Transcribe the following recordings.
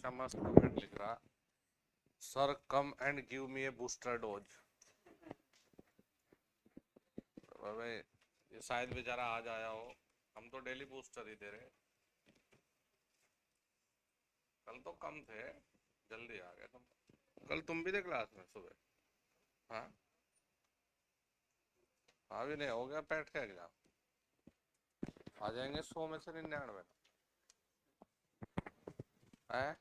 अच्छा मस्त कमेंट लिख रहा, sir come and give me A booster dose. भाई ये शायद बेचारा आज आया हो, हम तो डेली बूस्टर ही दे रहे। कल तो कम थे, जल्दी आ गए तुम। कल तुम भी थे क्लास में सुबह? हाँ हाँ, भी नहीं हो गया पैठ का एग्जाम। आ जाएंगे 100 में से 99 है।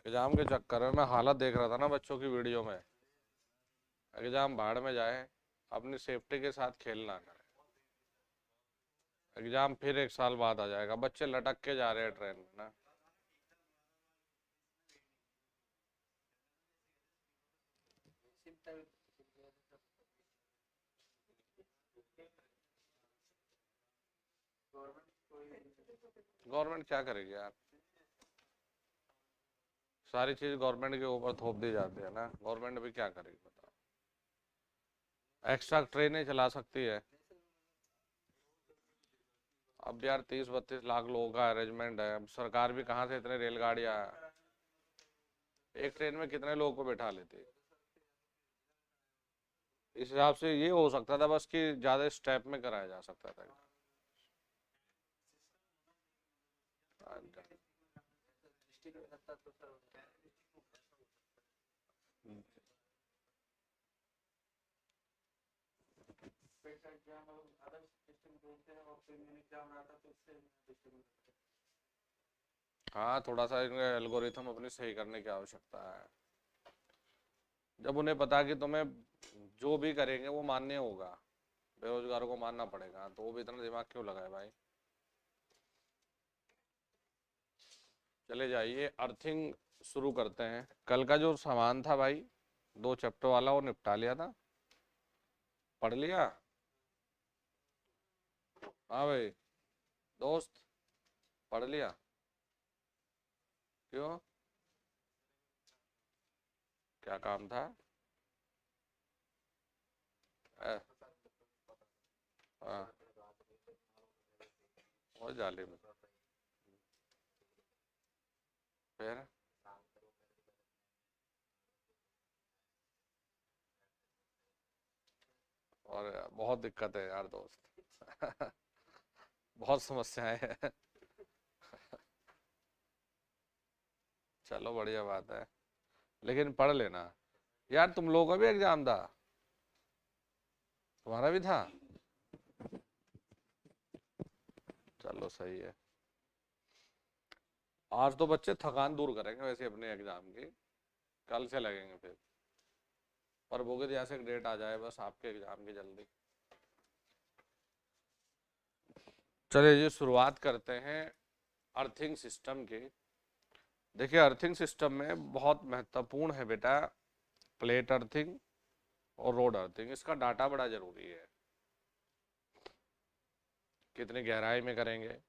एग्जाम के चक्कर में मैं हालत देख रहा था ना बच्चों की वीडियो में। एग्जाम भाड़ में जाए, अपनी सेफ्टी के साथ खेलना करें। एग्जाम फिर 1 साल बाद आ जाएगा, बच्चे लटक के जा रहे हैं ट्रेन में ना। गवर्नमेंट क्या करेगी यार, सारी चीज गवर्नमेंट के ऊपर थोप दी जाती है ना, गवर्नमेंट भी क्या करेगी बताओ। एक्स्ट्रा ट्रेनें चला सकती है। अब यार 30-32 लाख लोगों का अरेंजमेंट है, अब सरकार भी कहाँ से इतने रेलगाड़ियां, एक ट्रेन में कितने लोगों को बैठा लेती है। इस हिसाब से ये हो सकता था बस कि ज्यादा स्टेप में कराया जा सकता था। हाँ, थोड़ा सा एल्गोरिथम अपनी सही करने की आवश्यकता है। जब उन्हें पता कि तुम्हें जो भी करेंगे वो मान्य होगा, बेरोजगारों को मानना पड़ेगा, तो वो भी इतना दिमाग क्यों लगाए भाई। चले जाइए, अर्थिंग शुरू करते हैं। कल का जो सामान था भाई, 2 चैप्टर वाला, वो निपटा लिया था, पढ़ लिया। हाँ भाई दोस्त, पढ़ लिया। क्यों, क्या काम था? ए, हाँ, और जाली में फिर और बहुत दिक्कत है यार दोस्त। बहुत समस्याएं हैं। चलो बढ़िया बात है, लेकिन पढ़ लेना यार। तुम लोगों का भी एग्जाम था? तुम्हारा भी था? चलो सही है। आज तो बच्चे थकान दूर करेंगे वैसे अपने एग्जाम की, कल से लगेंगे फिर। प्रभु की दया से एक डेट आ जाए बस आपके एग्जाम की जल्दी। चलिए जी, शुरुआत करते हैं अर्थिंग सिस्टम की। देखिए, अर्थिंग सिस्टम में बहुत महत्वपूर्ण है बेटा प्लेट अर्थिंग और रोड अर्थिंग। इसका डाटा बड़ा जरूरी है। कितनी गहराई में करेंगे,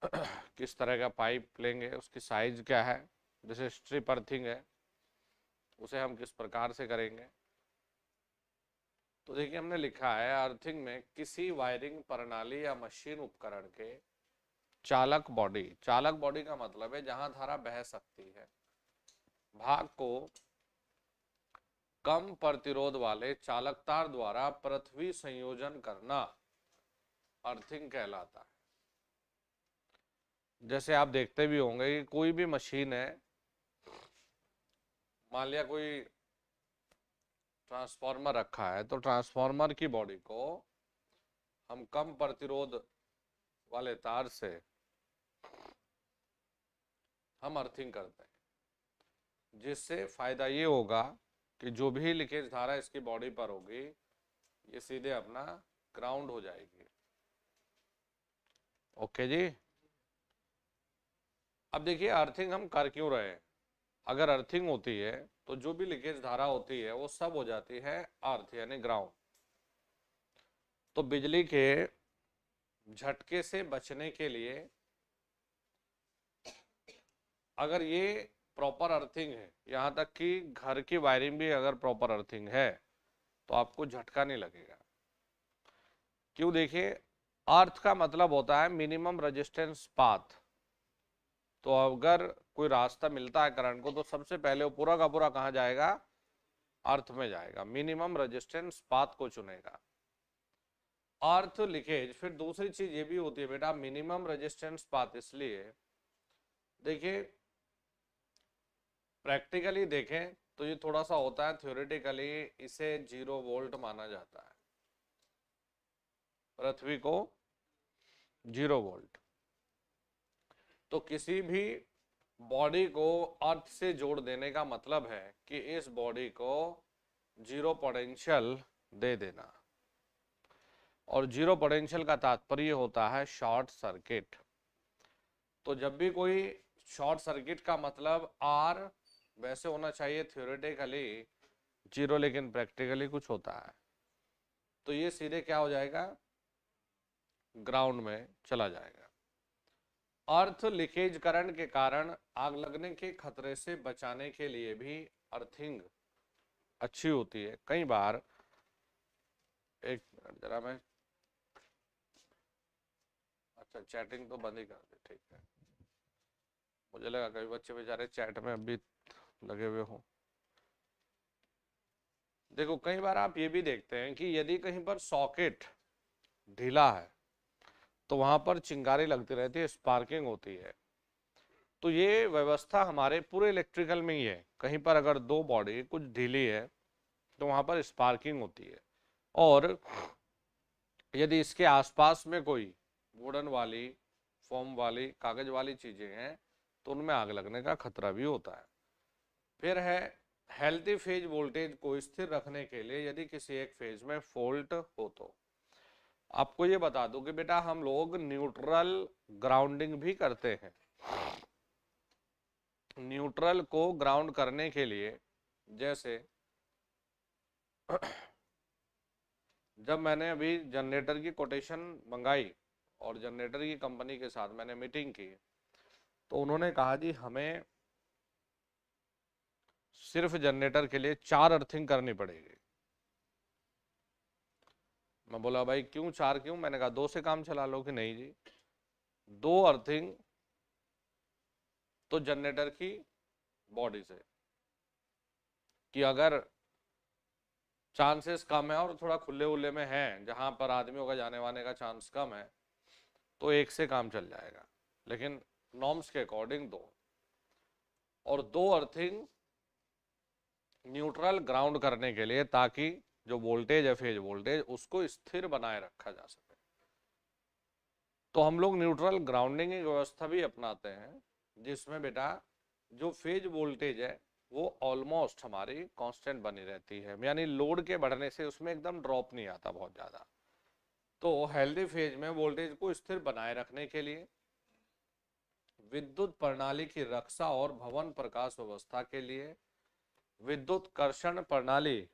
किस तरह का पाइप लेंगे, उसकी साइज क्या है। जैसे स्ट्रिप अर्थिंग है, उसे हम किस प्रकार से करेंगे। तो देखिए, हमने लिखा है अर्थिंग में किसी वायरिंग प्रणाली या मशीन उपकरण के चालक बॉडी, चालक बॉडी का मतलब है जहां धारा बह सकती है, भाग को कम प्रतिरोध वाले चालक तार द्वारा पृथ्वी संयोजन करना अर्थिंग कहलाता है। जैसे आप देखते भी होंगे कि कोई भी मशीन है, मान लिया कोई ट्रांसफार्मर रखा है, तो ट्रांसफार्मर की बॉडी को हम कम प्रतिरोध वाले तार से हम अर्थिंग करते हैं, जिससे फायदा ये होगा कि जो भी लीकेज धारा इसकी बॉडी पर होगी ये सीधे अपना ग्राउंड हो जाएगी। ओके जी। अब देखिए, अर्थिंग हम कर क्यों रहे हैं। अगर अर्थिंग होती है तो जो भी लीकेज धारा होती है वो सब हो जाती है अर्थ यानी ग्राउंड। तो बिजली के झटके से बचने के लिए अगर ये प्रॉपर अर्थिंग है, यहाँ तक कि घर की वायरिंग भी अगर प्रॉपर अर्थिंग है, तो आपको झटका नहीं लगेगा। क्यों, देखिए अर्थ का मतलब होता है मिनिमम रेजिस्टेंस पाथ। तो अगर कोई रास्ता मिलता है करंट को तो सबसे पहले वो पूरा का पूरा कहाँ जाएगा, अर्थ में जाएगा, मिनिमम रेजिस्टेंस पाथ को चुनेगा। अर्थ लीकेज, फिर दूसरी चीज ये भी होती है बेटा मिनिमम रेजिस्टेंस पाथ, इसलिए देखिए प्रैक्टिकली देखें तो ये थोड़ा सा होता है, थ्योरेटिकली इसे 0 वोल्ट माना जाता है, पृथ्वी को 0 वोल्ट। तो किसी भी बॉडी को अर्थ से जोड़ देने का मतलब है कि इस बॉडी को 0 पोटेंशियल दे देना, और 0 पोटेंशियल का तात्पर्य होता है शॉर्ट सर्किट। तो जब भी कोई शॉर्ट सर्किट का मतलब आर वैसे होना चाहिए थ्योरेटिकली 0, लेकिन प्रैक्टिकली कुछ होता है, तो ये सीधे क्या हो जाएगा, ग्राउंड में चला जाएगा। अर्थ लीकेज करंट के कारण आग लगने के खतरे से बचाने के लिए भी अर्थिंग अच्छी होती है। कई बार, एक मिनट जरा मैं, अच्छा चैटिंग तो बंद ही कर दे, ठीक है, मुझे लगा कभी बच्चे बेचारे चैट में अभी लगे हुए हो। देखो कई बार आप ये भी देखते हैं कि यदि कहीं पर सॉकेट ढीला है तो वहां पर चिंगारी लगती रहती है, स्पार्किंग होती है। तो ये व्यवस्था हमारे पूरे इलेक्ट्रिकल में ही है, कहीं पर अगर दो बॉडी कुछ ढीली है तो वहां पर स्पार्किंग होती है, और यदि इसके आसपास में कोई वुडन वाली, फोम वाली, कागज वाली चीजें हैं तो उनमें आग लगने का खतरा भी होता है। फिर है हेल्थी फेज वोल्टेज को स्थिर रखने के लिए यदि किसी एक फेज में फॉल्ट हो तो आपको ये बता दूं कि बेटा हम लोग न्यूट्रल ग्राउंडिंग भी करते हैं। न्यूट्रल को ग्राउंड करने के लिए, जैसे जब मैंने अभी जनरेटर की कोटेशन मंगाई और जनरेटर की कंपनी के साथ मैंने मीटिंग की, तो उन्होंने कहा जी हमें सिर्फ जनरेटर के लिए 4 अर्थिंग करनी पड़ेगी। मैं बोला भाई क्यों 4 क्यों, मैंने कहा 2 से काम चला लो, कि नहीं जी 2 अर्थिंग तो जनरेटर की बॉडी से, कि अगर चांसेस कम है और थोड़ा खुले उल्ले में है जहां पर आदमियों का जाने वाने का चांस कम है तो 1 से काम चल जाएगा, लेकिन नॉर्म्स के अकॉर्डिंग 2, और 2 अर्थिंग न्यूट्रल ग्राउंड करने के लिए, ताकि जो वोल्टेज है फेज वोल्टेज उसको स्थिर बनाए रखा जा सके। तो हम लोग न्यूट्रल ग्राउंडिंग की व्यवस्था भी अपनाते हैं, जिसमें बेटा जो फेज वोल्टेज है वो ऑलमोस्ट हमारी कांस्टेंट बनी रहती है, यानी लोड के बढ़ने से उसमें एकदम ड्रॉप नहीं आता बहुत ज्यादा। तो हेल्दी फेज में वोल्टेज को स्थिर बनाए रखने के लिए विद्युत प्रणाली की रक्षा और भवन प्रकाश व्यवस्था के लिए विद्युत कर्षण प्रणाली,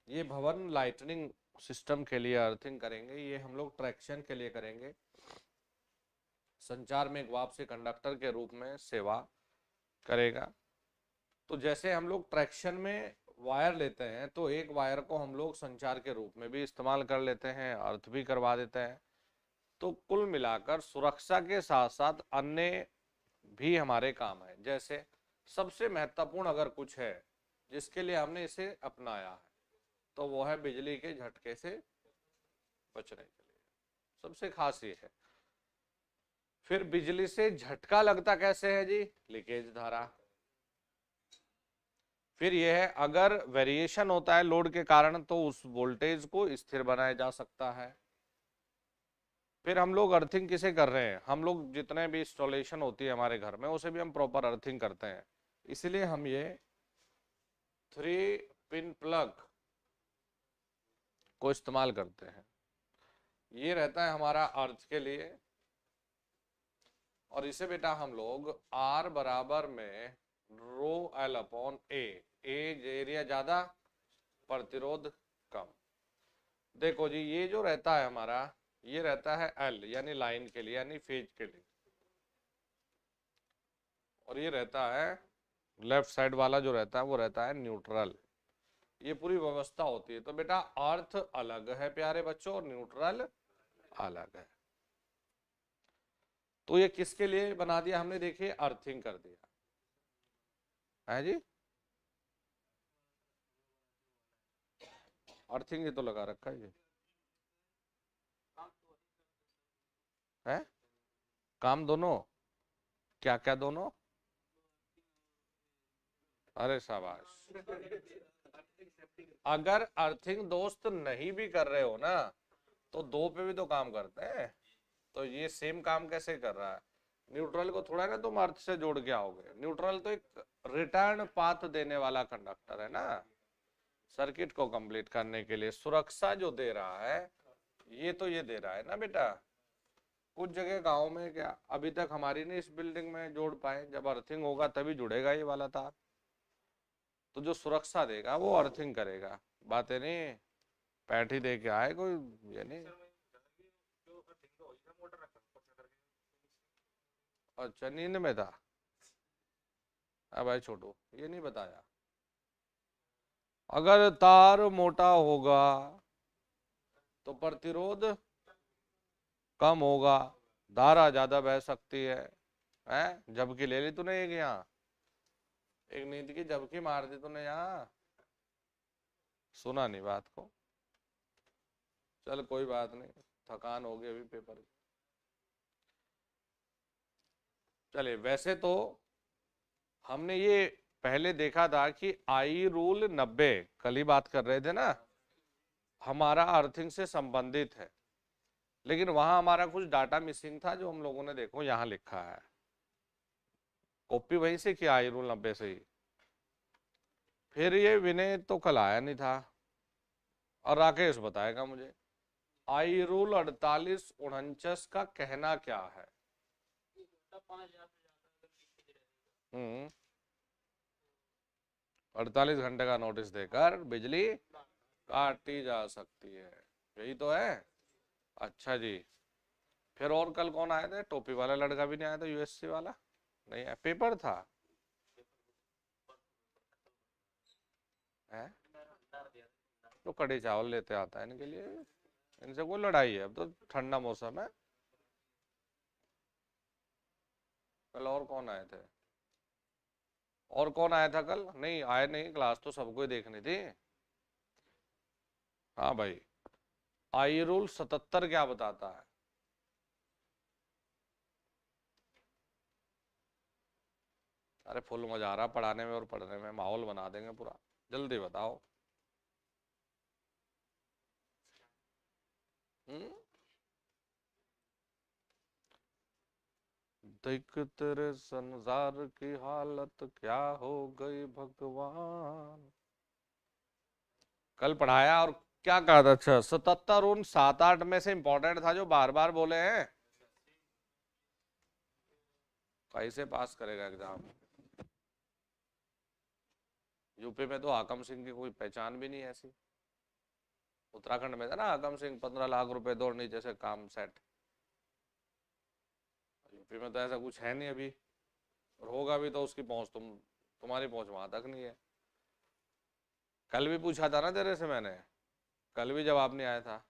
ये भवन लाइटनिंग सिस्टम के लिए अर्थिंग करेंगे, ये हम लोग ट्रैक्शन के लिए करेंगे, संचार में एक वापसी कंडक्टर के रूप में सेवा करेगा। तो जैसे हम लोग ट्रैक्शन में वायर लेते हैं तो एक वायर को हम लोग संचार के रूप में भी इस्तेमाल कर लेते हैं, अर्थ भी करवा देते हैं। तो कुल मिलाकर सुरक्षा के साथ साथ अन्य भी हमारे काम है। जैसे सबसे महत्वपूर्ण अगर कुछ है जिसके लिए हमने इसे अपनाया है तो वो है बिजली के झटके से बचने के लिए, सबसे खास ये है। फिर बिजली से झटका लगता कैसे है जी, लीकेज धारा। फिर यह है अगर वेरिएशन होता है लोड के कारण तो उस वोल्टेज को स्थिर बनाया जा सकता है। फिर हम लोग अर्थिंग किसे कर रहे हैं, हम लोग जितने भी इंस्टॉलेशन होती है हमारे घर में उसे भी हम प्रॉपर अर्थिंग करते हैं, इसलिए हम ये 3 पिन प्लग को इस्तेमाल करते हैं। ये रहता है हमारा अर्थ के लिए, और इसे बेटा हम लोग R बराबर में रो एल अपॉन ए एरिया ज्यादा प्रतिरोध कम। देखो जी ये जो रहता है हमारा, ये रहता है L यानी लाइन के लिए, यानी फेज के लिए, और ये रहता है लेफ्ट साइड वाला जो रहता है वो रहता है न्यूट्रल। ये पूरी व्यवस्था होती है। तो बेटा अर्थ अलग है प्यारे बच्चों और न्यूट्रल अलग है। तो ये किसके लिए बना दिया हमने, देखिए अर्थिंग कर दिया है जी। अर्थिंग ये तो लगा रखा है ये है। काम दोनों, क्या क्या दोनों? अरे शाबाश। अगर अर्थिंग दोस्त नहीं भी कर रहे हो ना तो दो पे भी तो काम करते हैं। तो ये सेम काम कैसे कर रहा है? न्यूट्रल को थोड़ा ना तुम अर्थ से जोड़ के आओगे। न्यूट्रल तो एक रिटर्न पाथ देने वाला कंडक्टर है ना, सर्किट को कंप्लीट करने के लिए सुरक्षा जो दे रहा है, ये तो ये दे रहा है ना बेटा। कुछ जगह गांव में क्या अभी तक हमारी नहीं इस बिल्डिंग में जोड़ पाए, जब अर्थिंग होगा तभी जुड़ेगा ये वाला तार। तो जो सुरक्षा देगा वो अर्थिंग करेगा। बातें नहीं पैठी दे के आए कोई, ये नहीं। अच्छा नींद में था। अब भाई छोटू ये नहीं बताया। अगर तार मोटा होगा तो प्रतिरोध कम होगा, धारा ज्यादा बह सकती है? झपकी ले ली तूने एक, यहाँ एक नींद की झपकी मार दी तूने यहाँ, सुना नहीं बात को। चल कोई बात नहीं, थकान हो गई अभी पेपर की। चलिए वैसे तो हमने ये पहले देखा था कि आई रूल 90, कल ही बात कर रहे थे ना, हमारा अर्थिंग से संबंधित है। लेकिन वहां हमारा कुछ डाटा मिसिंग था जो हम लोगों ने देखो यहां लिखा है। कॉपी वहीं से किया आई रूल 90 से ही। फिर ये विनय तो कल आया नहीं था और राकेश बताएगा मुझे आई रूल 4849 का कहना क्या है। 48 घंटे का नोटिस देकर बिजली काटी जा सकती है, यही तो है। अच्छा जी, फिर और कल कौन आए थे? टोपी वाला लड़का भी नहीं आया था, यूएससी वाला नहीं है, पेपर था है? तो कड़ी चावल लेते आता है इनके लिए, इनसे कोई लड़ाई है? अब तो ठंडा मौसम है। कल और कौन आए थे? और कौन आया था कल? नहीं आए नहीं, क्लास तो सबको ही देखनी थी। हाँ भाई, आई रूल 77 क्या बताता है? अरे फुल मजा आ रहा पढ़ाने में और पढ़ने में, माहौल बना देंगे पूरा। जल्दी बताओ। देख तेरे संसार की हालत क्या हो गई भगवान। कल पढ़ाया और क्या कहा था? अच्छा 77 उन 7-8 में से इंपॉर्टेंट था जो बार बार बोले हैं। कैसे पास करेगा एग्जाम? यूपी में तो आकम सिंह की कोई पहचान भी नहीं ऐसी। उत्तराखंड में था ना आकम सिंह, 15 लाख रुपए दो, नीचे से काम सेट। यूपी में तो ऐसा कुछ है नहीं अभी, और होगा भी तो उसकी पहुंच तुम्हारी पहुंच वहां तक नहीं है। कल भी पूछा था ना तेरे से मैंने, कल भी जवाब नहीं आया था।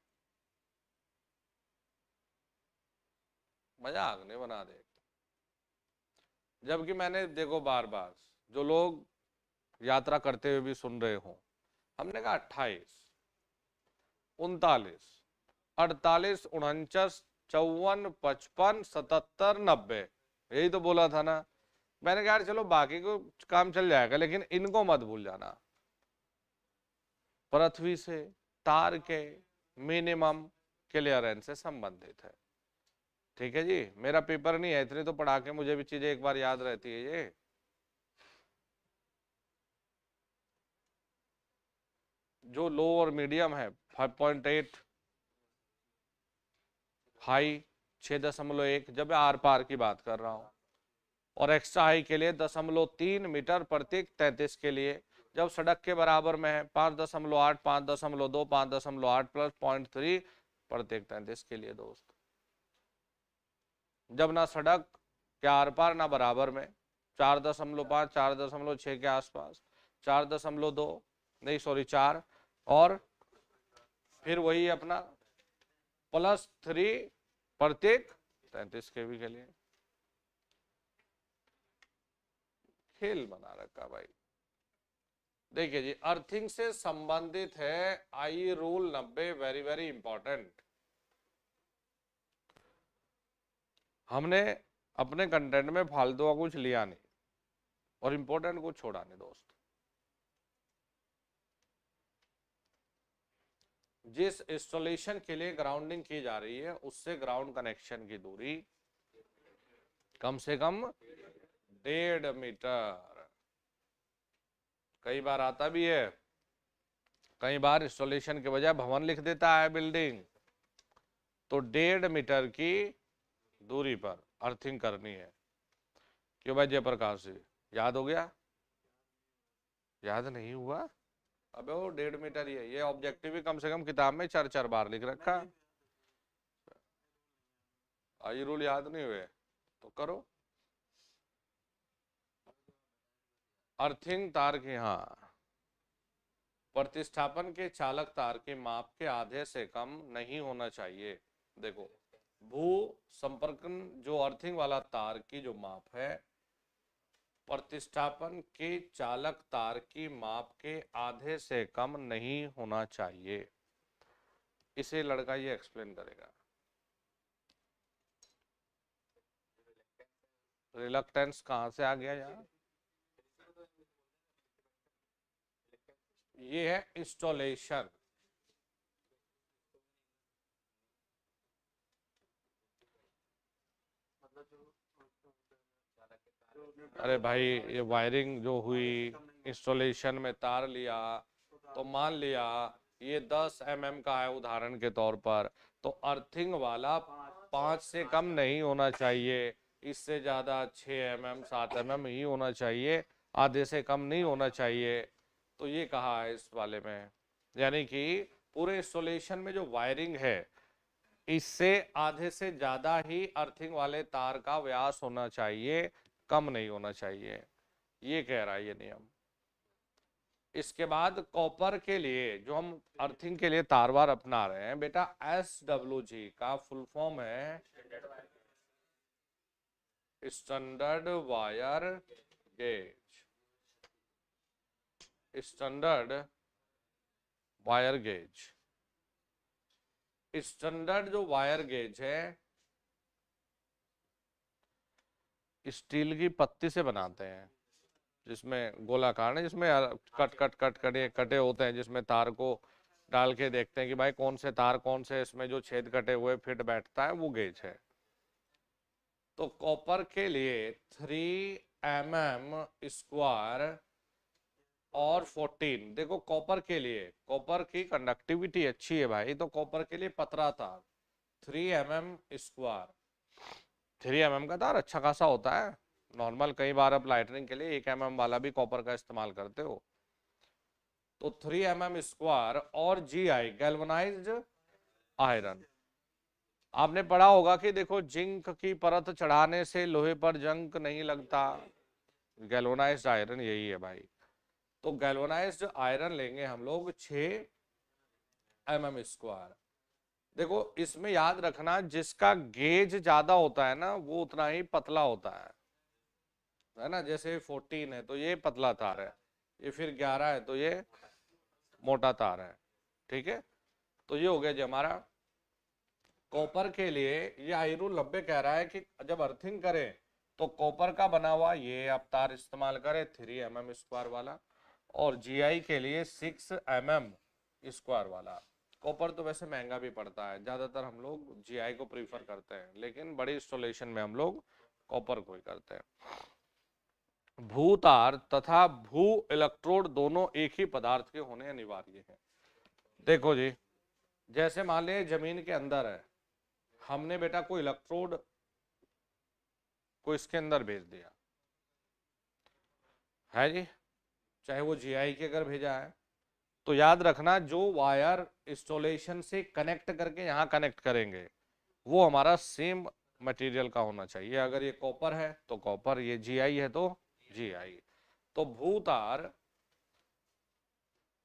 मजाक नहीं बना दे। जबकि मैंने देखो बार बार जो लोग यात्रा करते हुए भी सुन रहे हो, हमने कहा 28, 39, 48, 49, 54, 55, 77, 90, यही तो बोला था ना। मैंने कहा चलो बाकी को काम चल जाएगा लेकिन इनको मत भूल जाना। पृथ्वी से तार के मिनिमम क्लियरेंस से संबंधित है। ठीक है जी, मेरा पेपर नहीं है, इतनी तो पढ़ा के मुझे भी चीजें एक बार याद रहती है। ये जो लो और मीडियम है 5.8, हाई 6.1, जब आर पार की बात कर रहा हूं, और एक्स्ट्रा हाई के लिए 0.3 मीटर प्रति 33 के लिए, जब सड़क के बराबर में है 5.8, 5.2, 5.8 प्लस 0.3 प्रत्येक 33 के लिए दोस्त। जब ना सड़क के आर पार ना बराबर में, 4.5, 4.6 के आसपास, 4.2, नहीं सॉरी 4, और फिर वही अपना +3 प्रत्येक 33 kV के लिए। खेल बना रखा भाई। देखिए जी, अर्थिंग से संबंधित है I rule 90, very very important. हमने अपने कंटेंट में फालतू का कुछ लिया नहीं और इंपॉर्टेंट कुछ छोड़ा नहीं दोस्त। जिस इंस्टॉलेशन के लिए ग्राउंडिंग की जा रही है उससे ग्राउंड कनेक्शन की दूरी कम से कम 1.5 मीटर। कई बार आता भी है, कई बार इंस्टॉलेशन के बजाय भवन लिख देता है बिल्डिंग, तो 1.5 मीटर की दूरी पर अर्थिंग करनी है। क्यों भाई जयप्रकाश जी, याद हो गया? याद नहीं हुआ? अबे वो 1.5 मीटर ही है, ये ऑब्जेक्टिव भी कम से कम किताब में 4-4 बार लिख रखा। आई रूल याद नहीं हुए तो करो। अर्थिंग तार की, हाँ, प्रतिस्थापन के चालक तार के माप के आधे से कम नहीं होना चाहिए। देखो, भू संपर्कन जो अर्थिंग वाला तार की जो माप है, प्रतिस्थापन के चालक तार की माप के आधे से कम नहीं होना चाहिए। इसे लड़का ये एक्सप्लेन करेगा। रिलक्टेंस कहां से आ गया यार? ये है इंस्टॉलेशन। अरे भाई, ये वायरिंग जो हुई, इंस्टॉलेशन में तार लिया, तो मान लिया ये 10 mm का है उदाहरण के तौर पर, तो अर्थिंग वाला 5 से कम नहीं होना चाहिए, इससे ज़्यादा 6 mm 7 mm ही होना चाहिए, आधे से कम नहीं होना चाहिए। तो ये कहा है इस वाले में, यानी कि पूरे इंस्टॉलेशन में जो वायरिंग है इससे आधे से ज़्यादा ही अर्थिंग वाले तार का व्यास होना चाहिए, कम नहीं होना चाहिए। ये कह रहा है ये नियम। इसके बाद कॉपर के लिए जो हम अर्थिंग के लिए तार वार अपना रहे हैं बेटा, SWG का फुल फॉर्म है standard wire gauge. Standard wire gauge, standard जो वायर गेज है स्टील की पत्ती से बनाते हैं, जिसमें गोलाकार है, जिसमें कट कट कट कटे कटे होते हैं, जिसमें तार को डाल के देखते हैं कि भाई कौन से तार कौन से इसमें जो छेद कटे हुए फिट बैठता है, वो गेज है। तो कॉपर के लिए 3 mm स्क्वायर और 14, देखो कॉपर के लिए, कॉपर की कंडक्टिविटी अच्छी है भाई, तो कॉपर के लिए पतला तार 3 mm स्क्वायर। 3 mm का तार अच्छा खासा होता है नॉर्मल, कई बार आप लाइटनिंग के लिए 1 mm वाला भी कॉपर का इस्तेमाल करते हो। तो 3 mm स्क्वायर और GI गैल्वनाइज्ड आयरन। आपने पढ़ा होगा कि देखो जिंक की परत चढ़ाने से लोहे पर जंग नहीं लगता, गैल्वनाइज्ड आयरन यही है भाई। तो गैल्वनाइज्ड आयरन लेंगे हम लोग 6 mm स्क्वायर। देखो इसमें याद रखना, जिसका गेज ज्यादा होता है ना वो उतना ही पतला होता है ना। जैसे 14 है तो ये पतला तार है, ये फिर 11 है तो ये मोटा तार है, ठीक है। तो ये हो गया जी हमारा कॉपर के लिए। ये आई रूल 90 कह रहा है कि जब अर्थिंग करें तो कॉपर का बना हुआ ये आप तार इस्तेमाल करें 3 mm स्क्वायर वाला, और GI के लिए 6 mm स्क्वायर वाला। कॉपर तो वैसे महंगा भी पड़ता है, ज़्यादातर हम लोग GI को प्रीफर करते हैं, लेकिन बड़ी इंस्टॉलेशन में हम लोग कॉपर को ही करते हैं। भू तार तथा भू इलेक्ट्रोड दोनों एक ही पदार्थ के होने अनिवार्य है। देखो जी, जैसे मान लिया जमीन के अंदर है, हमने बेटा कोई इलेक्ट्रोड को इसके अंदर भेज दिया है जी, चाहे वो GI के अगर भेजा है, तो याद रखना जो वायर इंस्टॉलेशन से कनेक्ट करके यहाँ कनेक्ट करेंगे वो हमारा सेम मटेरियल का होना चाहिए। अगर ये कॉपर है तो कॉपर, ये GI है तो GI। तो भू तार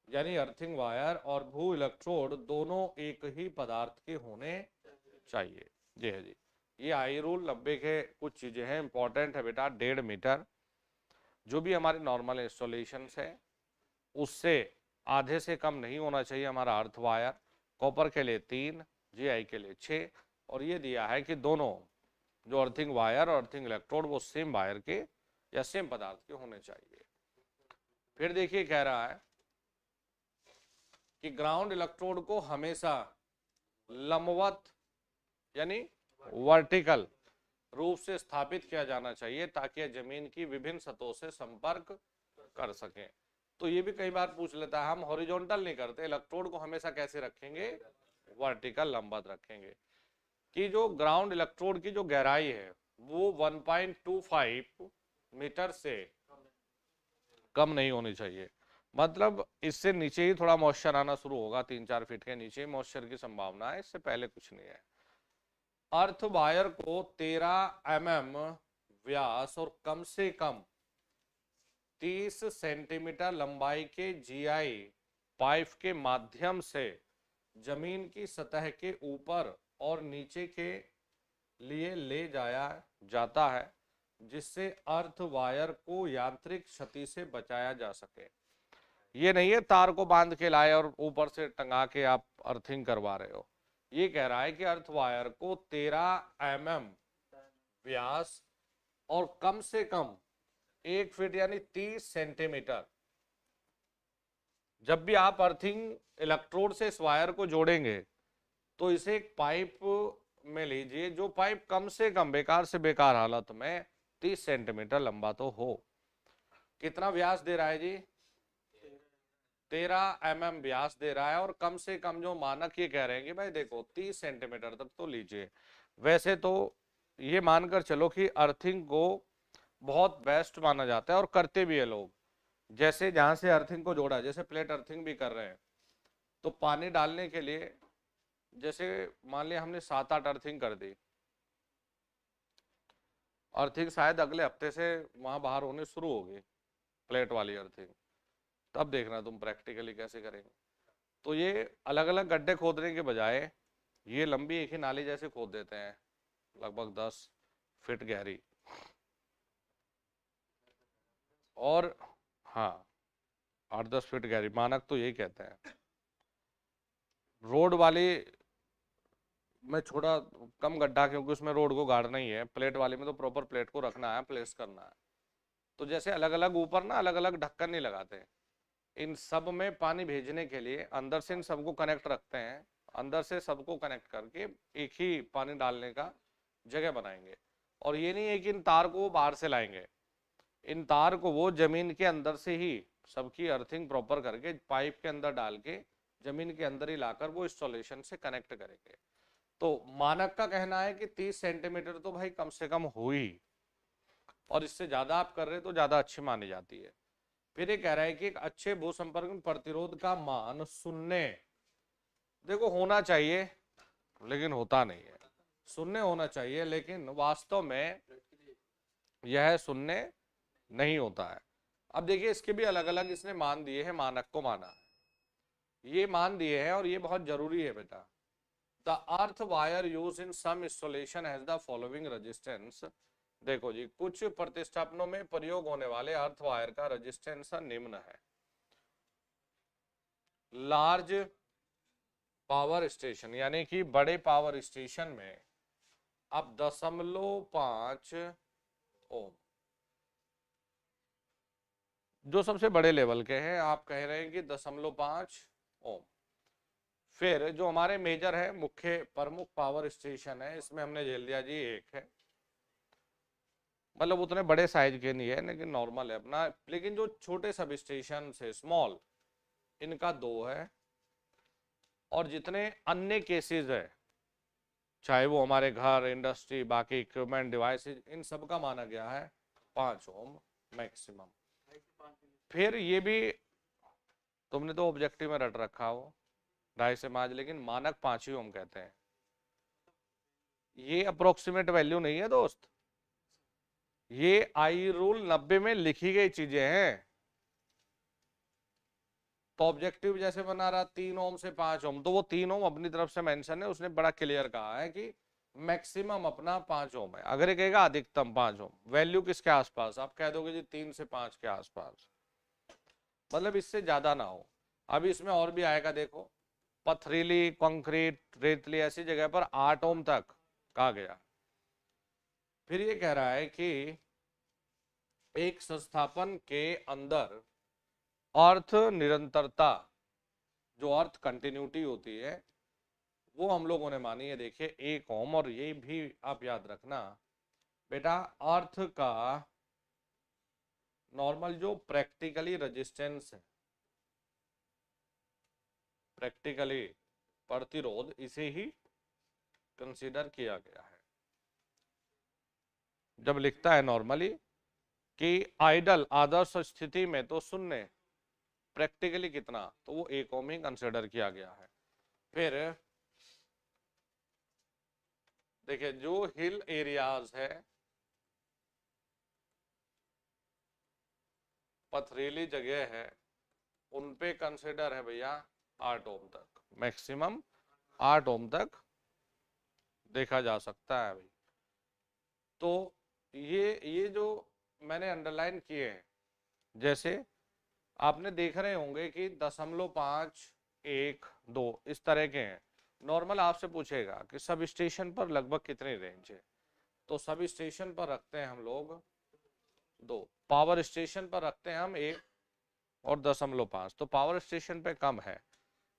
यानी अर्थिंग वायर और भू इलेक्ट्रोड दोनों एक ही पदार्थ के होने चाहिए। जी है जी, ये आई रूल 90 के कुछ चीजें हैं, इंपॉर्टेंट है बेटा। 1.5 मीटर जो भी हमारे नॉर्मल इंस्टॉलेशन है उससे आधे से कम नहीं होना चाहिए हमारा अर्थ वायर। कॉपर के लिए 3, जीआई के लिए 6, और ये दिया है कि दोनों जो अर्थिंग वायर और अर्थिंग इलेक्ट्रोड वो सेम वायर के या सेम पदार्थ के होने चाहिए। फिर देखिए कह रहा है कि ग्राउंड इलेक्ट्रोड को हमेशा लंबवत यानी वर्टिकल रूप से स्थापित किया जाना चाहिए ताकि यह जमीन की विभिन्न सतहों से संपर्क कर सके। तो ये भी कई बार पूछ लेता है, हम हॉरिजॉन्टल नहीं करते, इलेक्ट्रोड को हमेशा कैसे रखेंगे, वर्टिकल लंबवत रखेंगे। कि जो ग्राउंड इलेक्ट्रोड की जो गहराई है वो 1.25 मीटर से कम नहीं होनी चाहिए। मतलब इससे नीचे ही थोड़ा मॉइस्चर आना शुरू होगा, 3-4 फीट के नीचे मॉइस्चर की संभावना है, इससे पहले कुछ नहीं है। अर्थ वायर को 13 mm व्यास और कम से कम 30 सेंटीमीटर लंबाई के जीआई पाइप के माध्यम से जमीन की सतह के ऊपर और नीचे के लिए ले जाया जाता है जिससे अर्थ वायर को यांत्रिक क्षति से बचाया जा सके। ये नहीं है तार को बांध के लाए और ऊपर से टंगा के आप अर्थिंग करवा रहे हो। ये कह रहा है कि अर्थ वायर को 13 mm व्यास और कम से कम 1 फीट यानी 30 सेंटीमीटर, जब भी आप अर्थिंग इलेक्ट्रोड से इस वायर को जोड़ेंगे तो इसे एक पाइप में लीजिए, जो पाइप कम से कम बेकार से बेकार हालत में 30 सेंटीमीटर लंबा तो हो। कितना व्यास दे रहा है जी, 13 mm व्यास दे रहा है, और कम से कम जो मानक ये कह रहे हैं कि भाई देखो 30 सेंटीमीटर तक तो लीजिए। वैसे तो ये मानकर चलो कि अर्थिंग को बहुत बेस्ट माना जाता है और करते भी है लोग। जैसे जहां से अर्थिंग को जोड़ा, जैसे प्लेट अर्थिंग भी कर रहे हैं, तो पानी डालने के लिए जैसे मान लिया हमने 7-8 अर्थिंग कर दी, अर्थिंग शायद अगले हफ्ते से वहां बाहर होने शुरू होगी प्लेट वाली अर्थिंग, तब देखना तुम प्रैक्टिकली कैसे करेंगे। तो ये अलग अलग गड्ढे खोदने के बजाय ये लंबी एक ही नाली जैसे खोद देते हैं, लगभग 10 फीट गहरी, और हाँ 8-10 फीट गहरी, मानक तो यही कहते हैं। रोड वाली में छोटा कम गड्ढा, क्योंकि उसमें रोड को गाड़ना ही है, प्लेट वाली में तो प्रॉपर प्लेट को रखना है, प्लेस करना है। तो जैसे अलग अलग ऊपर ना अलग अलग ढक्कन नहीं लगाते, इन सब में पानी भेजने के लिए अंदर से इन सबको कनेक्ट रखते हैं, अंदर से सबको कनेक्ट करके एक ही पानी डालने का जगह बनाएंगे। और ये नहीं है कि इन तार को बाहर से लाएंगे, इन तार को वो जमीन के अंदर से ही सबकी अर्थिंग प्रॉपर करके पाइप के अंदर डाल के जमीन के अंदर ही लाकर वो इंस्टॉलेशन से कनेक्ट करेंगे। तो मानक का कहना है कि 30 सेंटीमीटर तो भाई कम से कम हो ही, और इससे ज्यादा आप कर रहे तो ज्यादा अच्छी मानी जाती है। फिर ये कह रहा है कि एक अच्छे भू संपर्क में प्रतिरोध का मान 0, देखो होना चाहिए लेकिन होता नहीं है, 0 होना चाहिए लेकिन वास्तव में यह 0 नहीं होता है। अब देखिए इसके भी अलग अलग इसने मान दिए हैं, मानक को माना है, ये मान दिए हैं, और ये बहुत जरूरी है बेटा। The earth wire use in some installation has the following resistance. देखो जी, कुछ प्रतिष्ठापनों में प्रयोग होने वाले अर्थ वायर का रेजिस्टेंस निम्न है। लार्ज पावर स्टेशन यानी कि बड़े पावर स्टेशन में अब 0.5 ओम, जो सबसे बड़े लेवल के हैं, आप कह रहे हैं कि 0.5 ओम। फिर जो हमारे मेजर है, मुख्य प्रमुख पावर स्टेशन है, इसमें हमने झेल दिया जी 1 है, मतलब उतने बड़े साइज के नहीं है लेकिन नॉर्मल है अपना। लेकिन जो छोटे सब स्टेशन है स्मॉल, इनका 2 है, और जितने अन्य केसेस है चाहे वो हमारे घर, इंडस्ट्री, बाकी इक्विपमेंट, डिवाइसेस, इन सब का माना गया है 5 ओम मैक्सिमम। फिर ये भी तुमने तो ऑब्जेक्टिव में रट रखा हो 2.5 से 5, लेकिन मानक 5 ही ओम कहते हैं। ये अप्रोक्सीमेट वैल्यू नहीं है दोस्त, ये आई रूल 90 में लिखी गई चीजें हैं। तो ऑब्जेक्टिव जैसे बना रहा 3 ओम से 5 ओम, तो वो 3 ओम अपनी तरफ से मेंशन है, उसने बड़ा क्लियर कहा है कि मैक्सिमम अपना 5 ओम है। अगर ये कहेगा अधिकतम 5 ओम, वैल्यू किसके आसपास, आप कह दोगे जी 3 से 5 के आसपास, मतलब इससे ज्यादा ना हो। अभी इसमें और भी आएगा, देखो पथरीली, कंक्रीट, रेतली ऐसी जगह पर 8 ओम तक कहा गया। फिर ये कह रहा है कि एक संस्थापन के अंदर अर्थ निरंतरता, जो अर्थ कंटिन्यूटी होती है, वो हम लोगों ने मानी है, देखिए 1 ओम। और ये भी आप याद रखना बेटा, अर्थ का नॉर्मल जो प्रैक्टिकली रेजिस्टेंस है, प्रैक्टिकली प्रतिरोध, इसे ही कंसीडर किया गया है। जब लिखता है नॉर्मली कि आइडल आदर्श स्थिति में तो शून्य, प्रैक्टिकली कितना, तो वो 1 ओम ही कंसीडर किया गया है। फिर देखिए जो हिल एरियाज है, पथरीली जगह है, उन पे कंसिडर है भैया 8 ओम तक, मैक्सिमम 8 ओम तक देखा जा सकता है भाई। तो ये जो मैंने अंडरलाइन किए हैं, जैसे आपने देख रहे होंगे कि 0.5, 1, 2 इस तरह के हैं। नॉर्मल आपसे पूछेगा कि सब स्टेशन पर लगभग कितनी रेंज है, तो सब स्टेशन पर रखते हैं हम लोग 2, पावर स्टेशन पर रखते हैं हम 1 और 0.5, तो पावर स्टेशन पे कम है।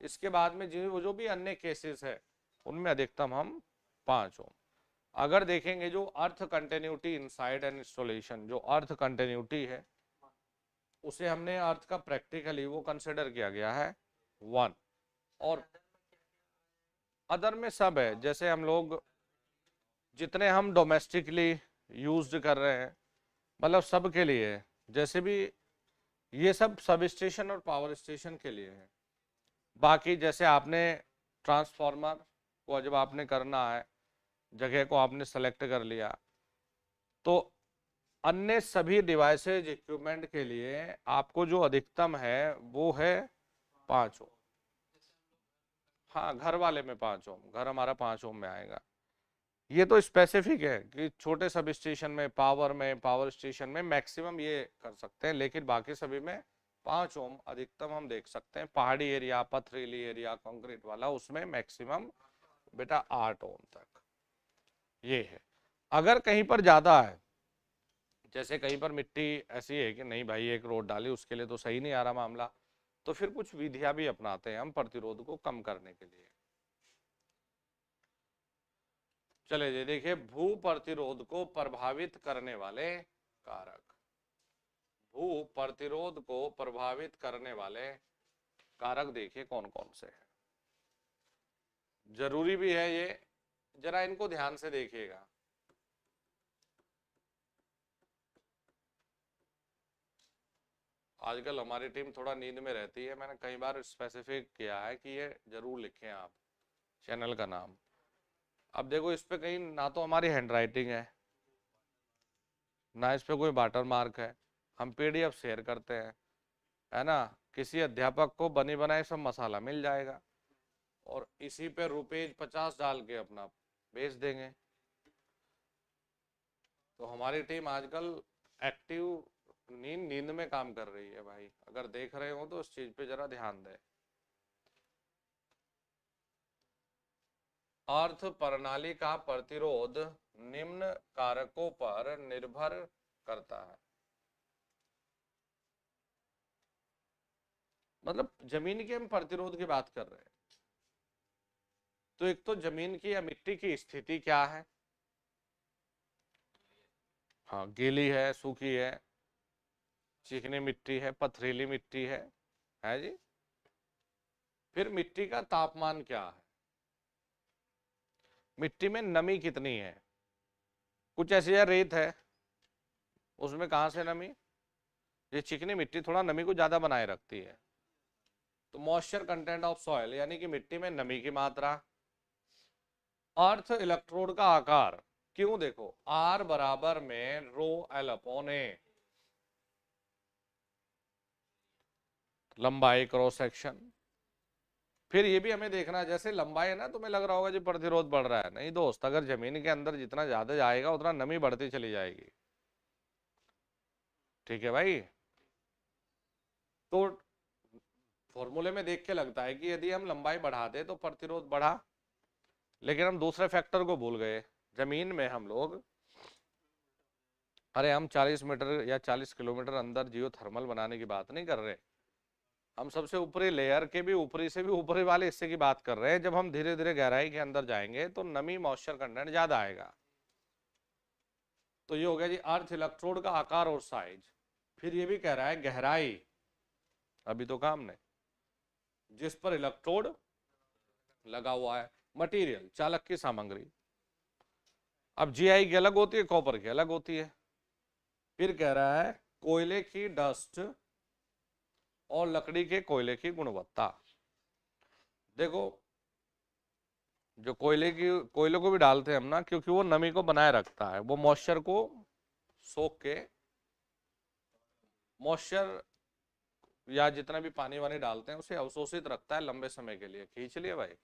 इसके बाद में जो भी अन्य केसेस है उनमें अधिकतम हम 5 ओम। अगर देखेंगे जो अर्थ कंटिन्यूटी इनसाइड एन इंस्टॉलेशन, जो अर्थ कंटिन्यूटी है उसे हमने अर्थ का प्रैक्टिकली वो कंसिडर किया गया है 1। और अदर में सब है, जैसे हम लोग जितने हम डोमेस्टिकली यूज्ड कर रहे हैं, मतलब सब के लिए है। जैसे भी ये सब सब स्टेशन और पावर स्टेशन के लिए है। बाकी जैसे आपने ट्रांसफार्मर को जब आपने करना है, जगह को आपने सेलेक्ट कर लिया, तो अन्य सभी डिवाइसेज इक्विपमेंट के लिए आपको जो अधिकतम है वो है 5 ओम। हाँ, घर वाले में 5 ओम, घर हमारा 5 ओम में आएगा। ये तो स्पेसिफिक है कि छोटे सब स्टेशन में, पावर स्टेशन में मैक्सिमम ये कर सकते हैं, लेकिन बाकी सभी में 5 ओम अधिकतम हम देख सकते हैं। पहाड़ी एरिया, पथरीली एरिया, कंक्रीट वाला, उसमें मैक्सिमम बेटा 8 ओम तक ये है। अगर कहीं पर ज्यादा है, जैसे कहीं पर मिट्टी ऐसी है कि नहीं भाई एक रोड डाली उसके लिए तो सही नहीं आ रहा मामला, तो फिर कुछ विधियां भी अपनाते हैं हम प्रतिरोध को कम करने के लिए। चले जी, देखिए भू प्रतिरोध को प्रभावित करने वाले कारक, भू प्रतिरोध को प्रभावित करने वाले कारक देखिए कौन कौन से हैं। जरूरी भी है ये, जरा इनको ध्यान से देखिएगा। आजकल हमारी टीम थोड़ा नींद में रहती है, मैंने कई बार स्पेसिफिक किया है कि ये जरूर लिखें आप चैनल का नाम। अब देखो इस पे कहीं ना तो हमारी हैंडराइटिंग है, ना इस पे कोई वाटर मार्क है, हम पीडीएफ शेयर करते हैं, है ना, किसी अध्यापक को बनी बनाई सब मसाला मिल जाएगा और इसी पे ₹50 डाल के अपना भेज देंगे। तो हमारी टीम आजकल एक्टिव नींद में काम कर रही है भाई, अगर देख रहे हो तो उस चीज पे जरा ध्यान दें। अर्थ प्रणाली का प्रतिरोध निम्न कारकों पर निर्भर करता है। मतलब जमीन के हम प्रतिरोध की बात कर रहे हैं, तो एक तो जमीन की या मिट्टी की स्थिति क्या है, हाँ गीली है, सूखी है, चिकनी मिट्टी है, पथरीली मिट्टी है जी। फिर मिट्टी का तापमान क्या है, मिट्टी में नमी कितनी है। कुछ ऐसी है रेत है, उसमें कहाँ से नमी, ये चिकनी मिट्टी थोड़ा नमी को ज्यादा बनाए रखती है। तो मॉइस्चर कंटेंट ऑफ सॉइल यानी कि मिट्टी में नमी की मात्रा। अर्थ इलेक्ट्रोड का आकार, क्यों, देखो R बराबर में ρL/A, लंबाई क्रॉस सेक्शन। फिर ये भी हमें देखना है, जैसे लंबाई है ना, तुम्हें लग रहा होगा जी प्रतिरोध बढ़ रहा है, नहीं दोस्त, अगर जमीन के अंदर जितना ज्यादा जाएगा उतना नमी बढ़ती चली जाएगी। ठीक है भाई। तो फॉर्मूले में देख के लगता है कि यदि हम लंबाई बढ़ाते तो प्रतिरोध बढ़ा, लेकिन हम दूसरे फैक्टर को भूल गए। जमीन में हम लोग, अरे हम 40 मीटर या 40 किलोमीटर अंदर जियोथर्मल बनाने की बात नहीं कर रहे, हम सबसे ऊपरी लेयर के भी ऊपरी से भी ऊपरी वाले हिस्से की बात कर रहे हैं। जब हम धीरे धीरे गहराई के अंदर जाएंगे तो नमी मॉइस्चर कंटेंट ज्यादा आएगा। तो ये हो गया जी अर्थ इलेक्ट्रोड का आकार और साइज। फिर ये भी कह रहा है गहराई, अभी तो काम नहीं, जिस पर इलेक्ट्रोड लगा हुआ है, मटेरियल चालक की सामग्री। अब जीआई की अलग होती है, कॉपर की अलग होती है। फिर कह रहा है कोयले की डस्ट और लकड़ी के कोयले की गुणवत्ता। देखो जो कोयले को भी डालते हैं हम ना, क्योंकि वो नमी को बनाए रखता है, वो मॉइस्चर को सोख के, मॉइस्चर या जितना भी पानी वानी डालते हैं उसे अवशोषित रखता है लंबे समय के लिए। खींच लिए भाई।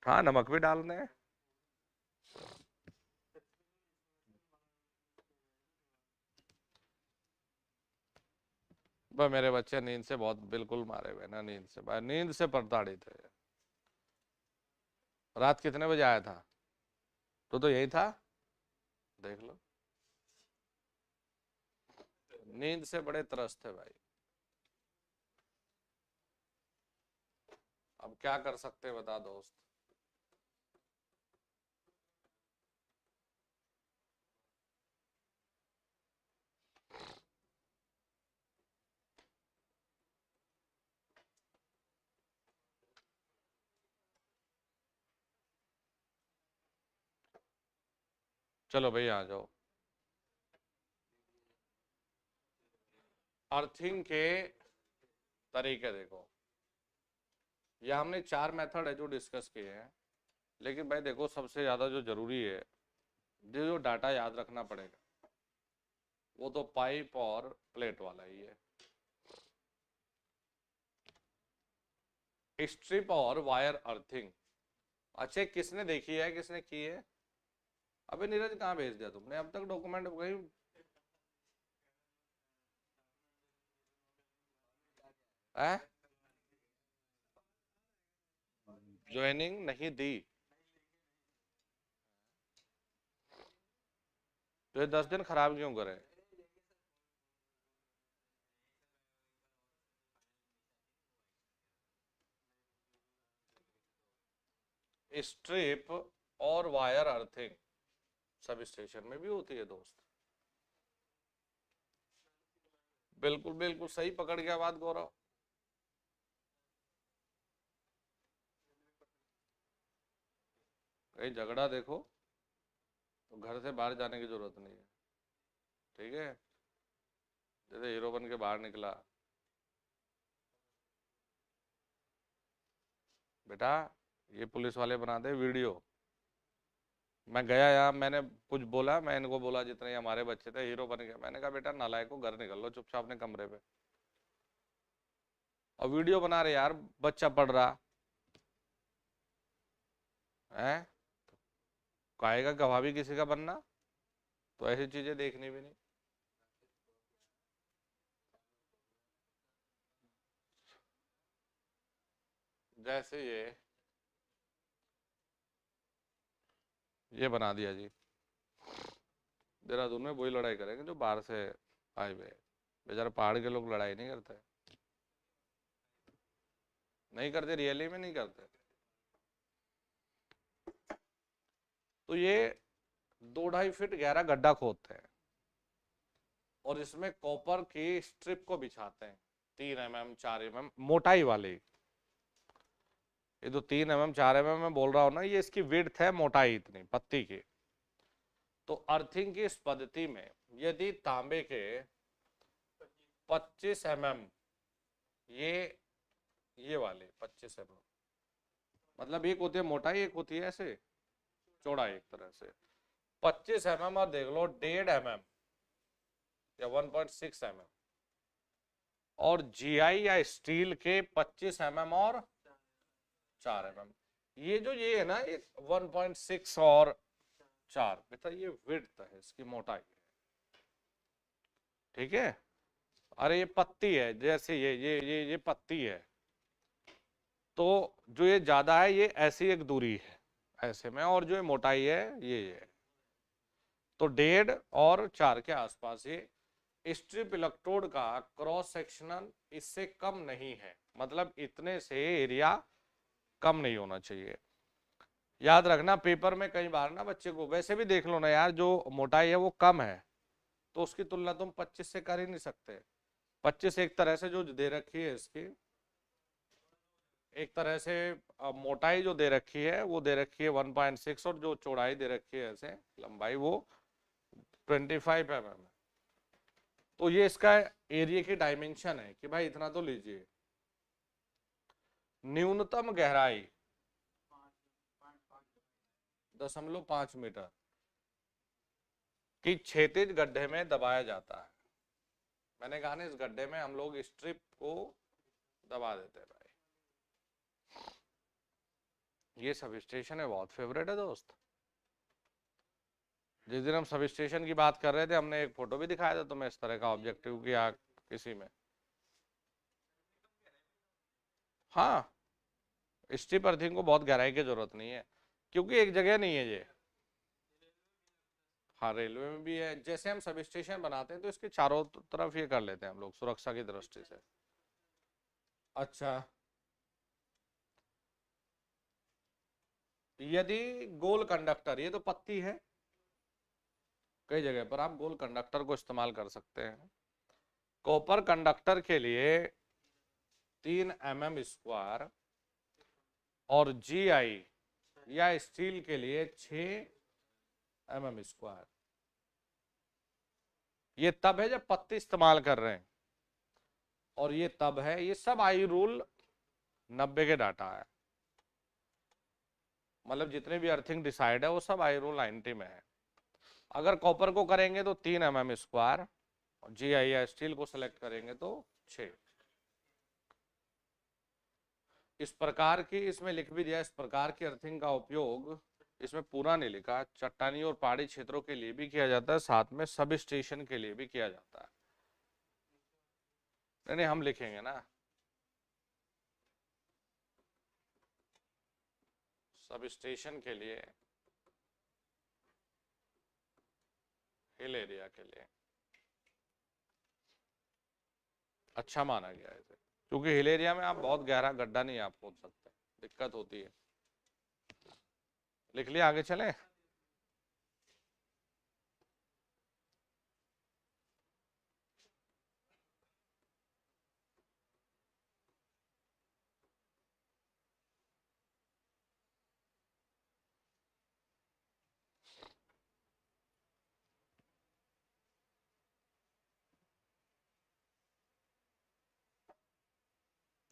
हाँ नमक भी डालते हैं। भाई मेरे बच्चे नींद से बहुत बिल्कुल मारे हुए ना, नींद से भाई, नींद से प्रताड़ित है। रात कितने बजे आया था? तो यही था, देख लो। नींद से बड़े त्रस्त है भाई। अब क्या कर सकते हैं बता दोस्त। चलो भाई आ जाओ। अर्थिंग के तरीके देखो, ये हमने 4 मेथड है जो डिस्कस किए हैं, लेकिन भाई देखो सबसे ज्यादा जो जरूरी है, जो डाटा याद रखना पड़ेगा, वो तो पाइप और प्लेट वाला ही है। स्ट्रिप और वायर अर्थिंग। अच्छा किसने देखी है, किसने की है? अबे नीरज कहाँ भेज दिया तुमने अब तक डॉक्यूमेंट कहीं? ज्वाइनिंग नहीं दी तो ये 10 दिन खराब क्यों करे? स्ट्रिप और वायर अर्थिंग सब स्टेशन में भी होती है दोस्त। बिल्कुल बिल्कुल सही पकड़ गया बात गौरव। कहीं झगड़ा देखो तो घर से बाहर जाने की जरूरत नहीं है। ठीक है, जैसे हीरो बन के बाहर निकला, बेटा ये पुलिस वाले बना दे वीडियो, मैं गया यहाँ, मैंने कुछ बोला, मैं इनको बोला जितने हमारे बच्चे थे हीरो बन गए, मैंने कहा बेटा नालायक को घर निकल लो चुपचाप अपने कमरे पे, और वीडियो बना रहे यार, बच्चा पढ़ रहा है, कहेगा गवाह भी किसी का बनना, तो ऐसी चीजें देखनी भी नहीं। जैसे ये बना दिया जी, देहरादून में वही लड़ाई करेंगे जो बाहर से आए हुए हैं। बेचारे पहाड़ के लोग लड़ाई नहीं करते, नहीं करते, रियली में नहीं करते। तो ये 2-2.5 फीट गहरा गड्ढा खोदते हैं और इसमें कॉपर की स्ट्रिप को बिछाते हैं, 3 mm 4 mm मोटाई वाली। ये तो 3 mm 4 mm में बोल रहा हूं ना, ये इसकी विड्थ है, मोटाई इतनी पत्ती की। तो अर्थिंग की इस पद्धति में यदि तांबे के 25 mm, ये वाले 25 mm, मतलब एक होती है मोटाई, एक होती है ऐसे चौड़ाई, एक तरह से 25 mm, और देख लो 1.5 mm या 1.6 mm, और जीआई या स्टील के 25 mm और 4 mm। ये जो ये है ना, ये 1.6 और 4, बेटा ये विड्थ है, इसकी मोटाई है, ठीक है। अरे ये पत्ती है, जैसे ये पत्ती है, तो जो ये ज्यादा है ये ऐसी एक दूरी है ऐसे में, और जो ये मोटाई है ये है, तो 1.5 और 4 के आसपास ये स्ट्रिप इलेक्ट्रोड का क्रॉस सेक्शनल इससे कम नहीं है, मतलब इतने से एरिया कम नहीं होना चाहिए। याद रखना पेपर में कई बार ना बच्चे को, वैसे भी देख लो ना यार, जो मोटाई है वो कम है तो उसकी तुलना तुम 25 से कर ही नहीं सकते। 25 एक तरह से जो दे रखी है इसकी, एक तरह से मोटाई जो दे रखी है वो दे रखी है 1.6, और जो चौड़ाई दे रखी है ऐसे लंबाई वो 25 mm है। तो ये इसका एरिया की डायमेंशन है कि भाई इतना तो लीजिए। न्यूनतम गहराई 0.5 मीटर की क्षैतिज गड्ढे में दबाया जाता है। मैंने कहा ना, इस गड्ढे में हम लोग स्ट्रिप को दबा देते हैं भाई। ये सब स्टेशन है, बहुत फेवरेट है दोस्त। जिस दिन हम सब स्टेशन की बात कर रहे थे, हमने एक फोटो भी दिखाया था तुम्हें इस तरह का ऑब्जेक्टिव किया किसी में। हाँ, स्ट्रिप अर्थिंग को बहुत गहराई की जरूरत नहीं है, क्योंकि एक जगह नहीं है ये। हाँ, रेलवे में भी है, जैसे हम सब स्टेशन बनाते हैं तो इसके चारों तरफ ये कर लेते हैं हम लोग सुरक्षा की दृष्टि से। अच्छा, यदि गोल कंडक्टर, ये तो पत्ती है, कई जगह पर आप गोल कंडक्टर को इस्तेमाल कर सकते हैं। कॉपर कंडक्टर के लिए 3 mm स्क्वायर और जीआई या स्टील के लिए 6 mm स्क्वायर। ये तब है जब पत्ती इस्तेमाल कर रहे हैं, और ये तब है, ये सब आई रूल 90 के डाटा है, मतलब जितने भी अर्थिंग डिसाइड है वो सब आई रूल 90 में है। अगर कॉपर को करेंगे तो 3 mm स्क्वायर, और जीआई या स्टील को सेलेक्ट करेंगे तो 6। इस प्रकार की, इसमें लिख भी दिया, इस प्रकार की अर्थिंग का उपयोग, इसमें पूरा नहीं लिखा, चट्टानी और पहाड़ी क्षेत्रों के लिए भी किया जाता है, साथ में सब स्टेशन के लिए भी किया जाता है। नहीं नहीं, हम लिखेंगे ना, सब स्टेशन के लिए, हिल एरिया के लिए अच्छा माना गया है इसे, क्योंकि हिल एरिया में आप बहुत गहरा गड्ढा नहीं आप खोद सकते, दिक्कत होती है। लिख लिया, आगे चले।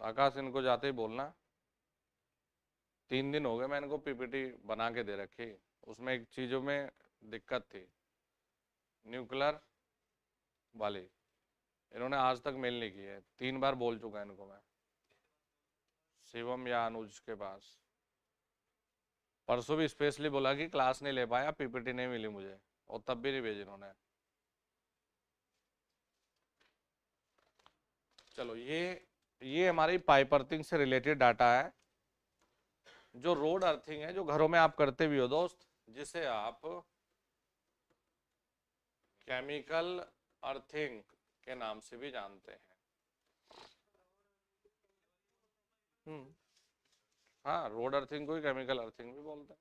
आकाश, इनको जाते ही बोलना, 3 दिन हो गए मैं इनको पीपीटी बना के दे रखी, उसमें एक चीजों में दिक्कत थी, न्यूक्लियर वाली, इन्होंने आज तक मेल नहीं की है, 3 बार बोल चुका इनको मैं, शिवम या अनुज के पास। परसों भी स्पेशली बोला कि क्लास नहीं ले पाया, पीपीटी नहीं मिली मुझे, और तब भी नहीं भेजी इन्होंने। चलो, ये हमारी पाइप अर्थिंग से रिलेटेड डाटा है। जो रोड अर्थिंग है, जो घरों में आप करते भी हो दोस्त, जिसे आप केमिकल अर्थिंग के नाम से भी जानते हैं। हाँ, रोड अर्थिंग को ही केमिकल अर्थिंग भी बोलते हैं।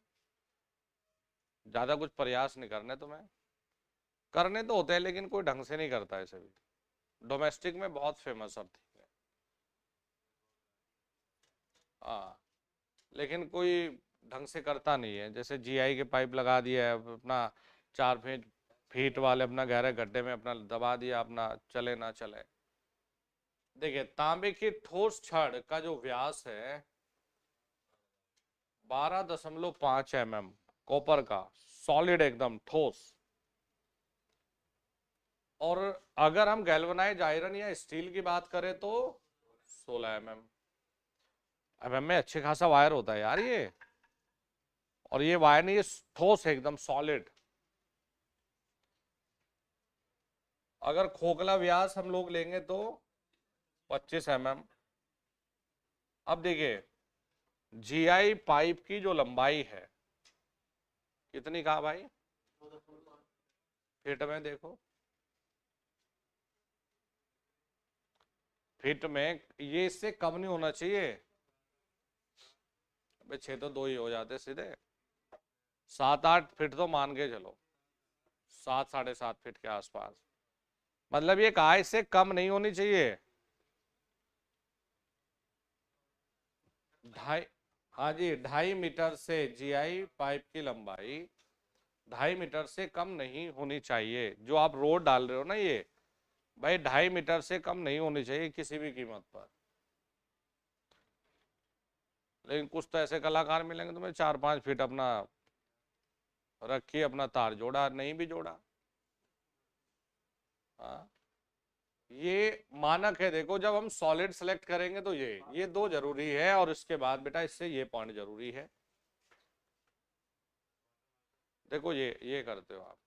ज्यादा कुछ प्रयास नहीं करने तुम्हें, करने तो होते हैं लेकिन कोई ढंग से नहीं करता है सभी। डोमेस्टिक में बहुत फेमस अर्थिंग है, हाँ, लेकिन कोई ढंग से करता नहीं है। जैसे जीआई के पाइप लगा दिया है अपना, 4 फीट वाले अपना गहरे गड्ढे में अपना दबा दिया, अपना चले ना चले। देखिए, तांबे की ठोस छड़ का जो व्यास है 12.5 mm, कॉपर का सॉलिड एकदम ठोस और अगर हम गैल्वेनाइज आयरन या स्टील की बात करें तो 16 mm। अब में अच्छे खासा वायर होता है यार ये, और ये वायर नहीं, ये ठोस है एकदम सॉलिड। अगर खोखला व्यास हम लोग लेंगे तो 25 mm। अब देखिए जीआई पाइप की जो लंबाई है कितनी कहा भाई, फीट में देखो, फीट में ये इससे कम नहीं होना चाहिए। 6 तो 2 ही हो जाते सीधे, 7-8 फीट तो मान के चलो, 7 साढ़े 7 फीट के आसपास, मतलब ये कहा इससे कम नहीं होनी चाहिए। ढाई, हाँ जी 2.5 मीटर से जीआई पाइप की लंबाई 2.5 मीटर से कम नहीं होनी चाहिए। जो आप रोड डाल रहे हो ना ये भाई 2.5 मीटर से कम नहीं होनी चाहिए किसी भी कीमत पर। लेकिन कुछ तो ऐसे कलाकार मिलेंगे तुम्हें 4-5 फीट अपना रखिए, अपना तार जोड़ा नहीं भी जोड़ा। हाँ ये मानक है। देखो जब हम सॉलिड सेलेक्ट करेंगे तो ये 2 जरूरी है, और इसके बाद बेटा इससे ये पॉइंट जरूरी है। देखो ये करते हो आप,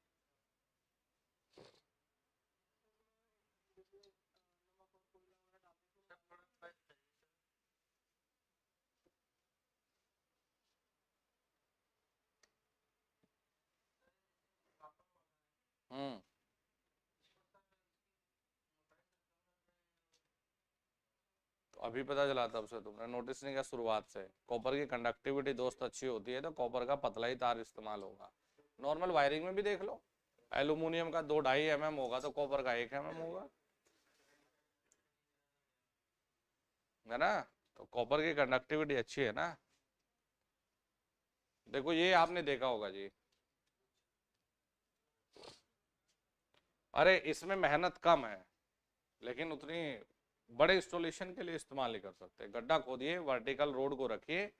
तो अभी पता चला तब से तुमने नोटिस नहीं किया शुरुआत से। कॉपर की कंडक्टिविटी दोस्त अच्छी होती है तो कॉपर का पतला ही तार इस्तेमाल होगा। नॉर्मल वायरिंग में भी देख लो, एल्यूमिनियम का 2-2.5 mm होगा तो कॉपर का 1 mm होगा, है ना। तो कॉपर की कंडक्टिविटी अच्छी है ना। देखो ये आपने देखा होगा जी, अरे इसमें मेहनत कम है लेकिन उतनी बड़े इंस्टॉलेशन के लिए इस्तेमाल नहीं कर सकते। गड्ढा खोदिए, वर्टिकल रोड को रखिए,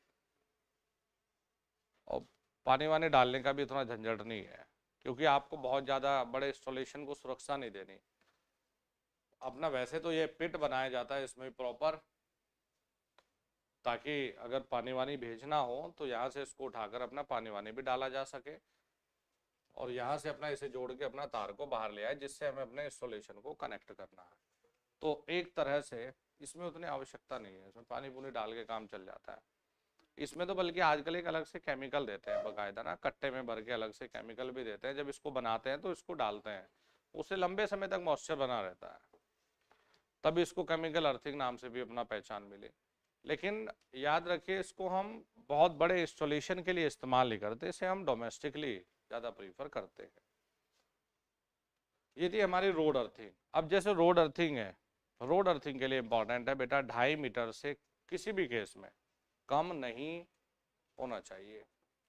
और पानी वानी डालने का भी इतना झंझट नहीं है, क्योंकि आपको बहुत ज़्यादा बड़े इंस्टॉलेशन को सुरक्षा नहीं देनी। अपना वैसे तो ये पिट बनाया जाता है इसमें प्रॉपर, ताकि अगर पानी वानी भेजना हो तो यहाँ से इसको उठाकर अपना पानी वानी भी डाला जा सके, और यहाँ से अपना इसे जोड़ के अपना तार को बाहर ले आए, जिससे हमें अपने इंस्टॉलेशन को कनेक्ट करना है। तो एक तरह से इसमें उतनी आवश्यकता नहीं है, इसमें पानी पूनी डाल के काम चल जाता है। इसमें तो बल्कि आजकल एक अलग से केमिकल देते हैं बाकायदा ना, कट्टे में भर के अलग से केमिकल भी देते हैं। जब इसको बनाते हैं तो इसको डालते हैं, उससे लंबे समय तक मॉइस्चर बना रहता है, तब इसको केमिकल अर्थिंग नाम से भी अपना पहचान मिली। लेकिन याद रखिए इसको हम बहुत बड़े इंस्टॉलेशन के लिए इस्तेमाल नहीं करते, इसे हम डोमेस्टिकली ज़्यादा प्रीफर करते हैं। ये थी हमारी रोड अर्थिंग। अब जैसे रोड अर्थिंग है, रोड अर्थिंग के लिए इंपॉर्टेंट है बेटा 2.5 मीटर से किसी भी केस में कम नहीं होना चाहिए।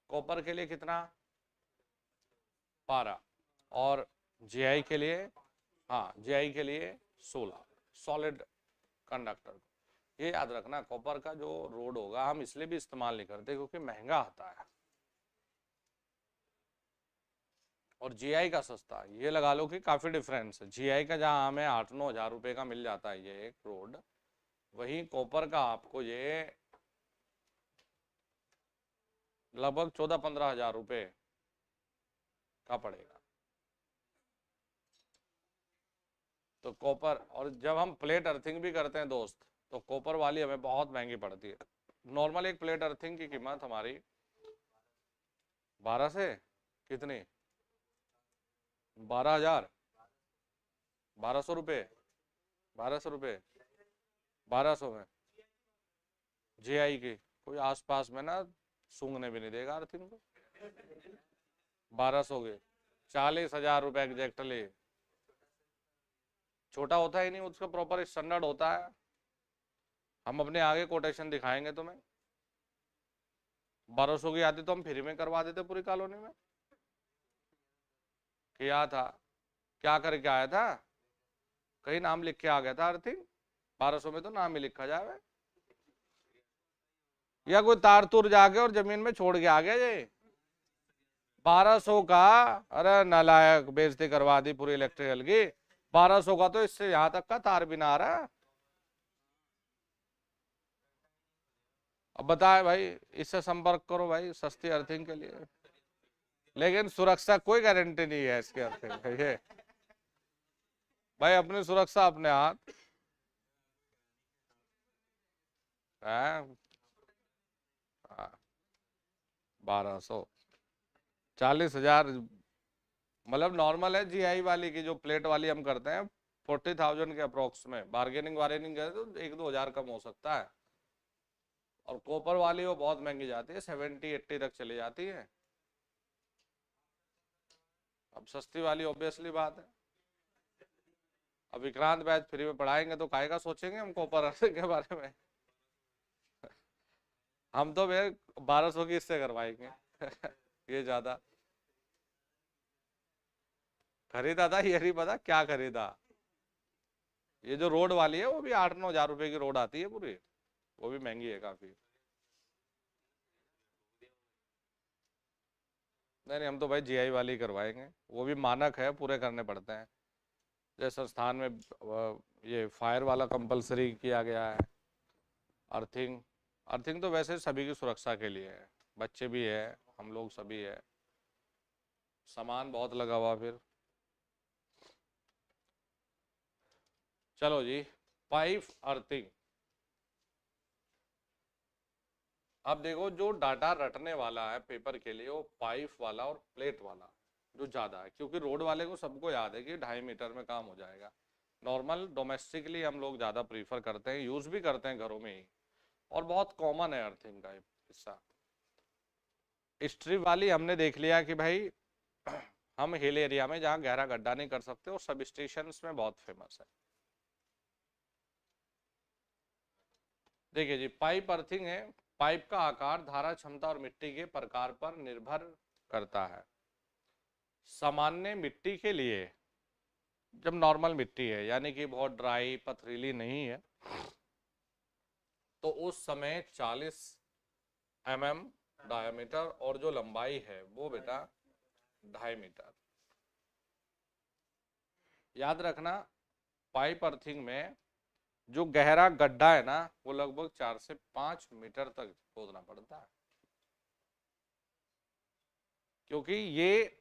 कॉपर के लिए कितना, 12, और जीआई के लिए, हाँ जीआई के लिए 16, सॉलिड कंडक्टर। ये याद रखना, कॉपर का जो रोड होगा हम इसलिए भी इस्तेमाल नहीं करते क्योंकि महंगा आता है, और जीआई का सस्ता। ये लगा लो कि काफ़ी डिफरेंस है। जीआई का जहाँ हमें 8-9 हज़ार रुपये का मिल जाता है ये एक रोड, वहीं कॉपर का आपको ये लगभग 14-15 हज़ार रुपये का पड़ेगा। तो कॉपर, और जब हम प्लेट अर्थिंग भी करते हैं दोस्त तो कॉपर वाली हमें बहुत महंगी पड़ती है। नॉर्मल एक प्लेट अर्थिंग की कीमत हमारी 12 से कितनी, 12,000, 1200 रुपये, 1200 रुपये, 1200 में जीआई की कोई आसपास में ना सूंघने भी नहीं देगा अर्थिंग को। 1200 के 40,000 रुपये एग्जैक्टली। छोटा होता ही नहीं, उसका प्रॉपर स्टैंडर्ड होता है। हम अपने आगे कोटेशन दिखाएंगे तुम्हें। 1200 की आती तो हम फ्री में करवा देते पूरी कॉलोनी में। क्या था, क्या करके आया था, कहीं नाम लिख के आ गया था अर्थिंग, 1200 में तो नाम ही लिखा जाए, या कोई तार तुर जाके और जमीन में छोड़ के आ गया ये 1200 का। अरे नालायक, बेइज्जती करवा दी पूरी इलेक्ट्रिकल की। 1200 का तो इससे यहां तक का तार भी ना आ रहा है। अब बताए भाई, इससे संपर्क करो भाई सस्ती अर्थिंग के लिए, लेकिन सुरक्षा कोई गारंटी नहीं है इसके अर्थिंग ये भाई, अपनी सुरक्षा अपने हाथ है। 1200, 40,000 मतलब नॉर्मल है। जीआई वाली की जो प्लेट वाली हम करते हैं 40,000 के अप्रोक्स में, बार्गेनिंग वार्गेनिंग करे तो 1-2 हज़ार कम हो सकता है। और कॉपर वाली वो बहुत महंगी जाती है, 70-80 तक चली जाती है। अब सस्ती वाली ऑब्वियसली बात है। अब विक्रांत बैच फ्री में पढ़ाएंगे तो काहे का सोचेंगे हम कॉपर के बारे में। हम तो भैया 1200 की इससे करवाएंगे ये ज्यादा खरीदा था, ये नहीं पता क्या खरीदा। ये जो रोड वाली है वो भी 8-9 हज़ार रुपए की रोड आती है पूरी, वो भी महंगी है काफी। नहीं नहीं, हम तो भाई जीआई वाली करवाएंगे, वो भी मानक है, पूरे करने पड़ते हैं। जैसे संस्थान में ये फायर वाला कंपलसरी किया गया है। अर्थिंग, अर्थिंग तो वैसे सभी की सुरक्षा के लिए है, बच्चे भी है, हम लोग सभी है। सामान बहुत लगा हुआ फिर। चलो जी, पाइप अर्थिंग। अब देखो, जो डाटा रटने वाला है पेपर के लिए वो पाइप वाला और प्लेट वाला जो ज़्यादा है, क्योंकि रोड वाले को सबको याद है कि 2.5 मीटर में काम हो जाएगा। नॉर्मल डोमेस्टिकली हम लोग ज़्यादा प्रीफर करते हैं, यूज़ भी करते हैं घरों में ही, और बहुत कॉमन है अर्थिंग का हिस्सा। स्ट्रिप वाली हमने देख लिया कि भाई हम हिल एरिया में जहाँ गहरा गड्ढा नहीं कर सकते, और सब स्टेशन में बहुत फेमस है। देखिए जी, पाइप अर्थिंग है। पाइप का आकार, धारा क्षमता और मिट्टी के प्रकार पर निर्भर करता है। सामान्य मिट्टी के लिए, जब नॉर्मल मिट्टी है यानी कि बहुत ड्राई पथरीली नहीं है, तो उस समय 40 mm डायमीटर, और जो लंबाई है वो बेटा 2.5 मीटर। याद रखना, पाइप अर्थिंग में जो गहरा गड्ढा है ना वो लगभग 4 से 5 मीटर तक खोदना पड़ता है, क्योंकि ये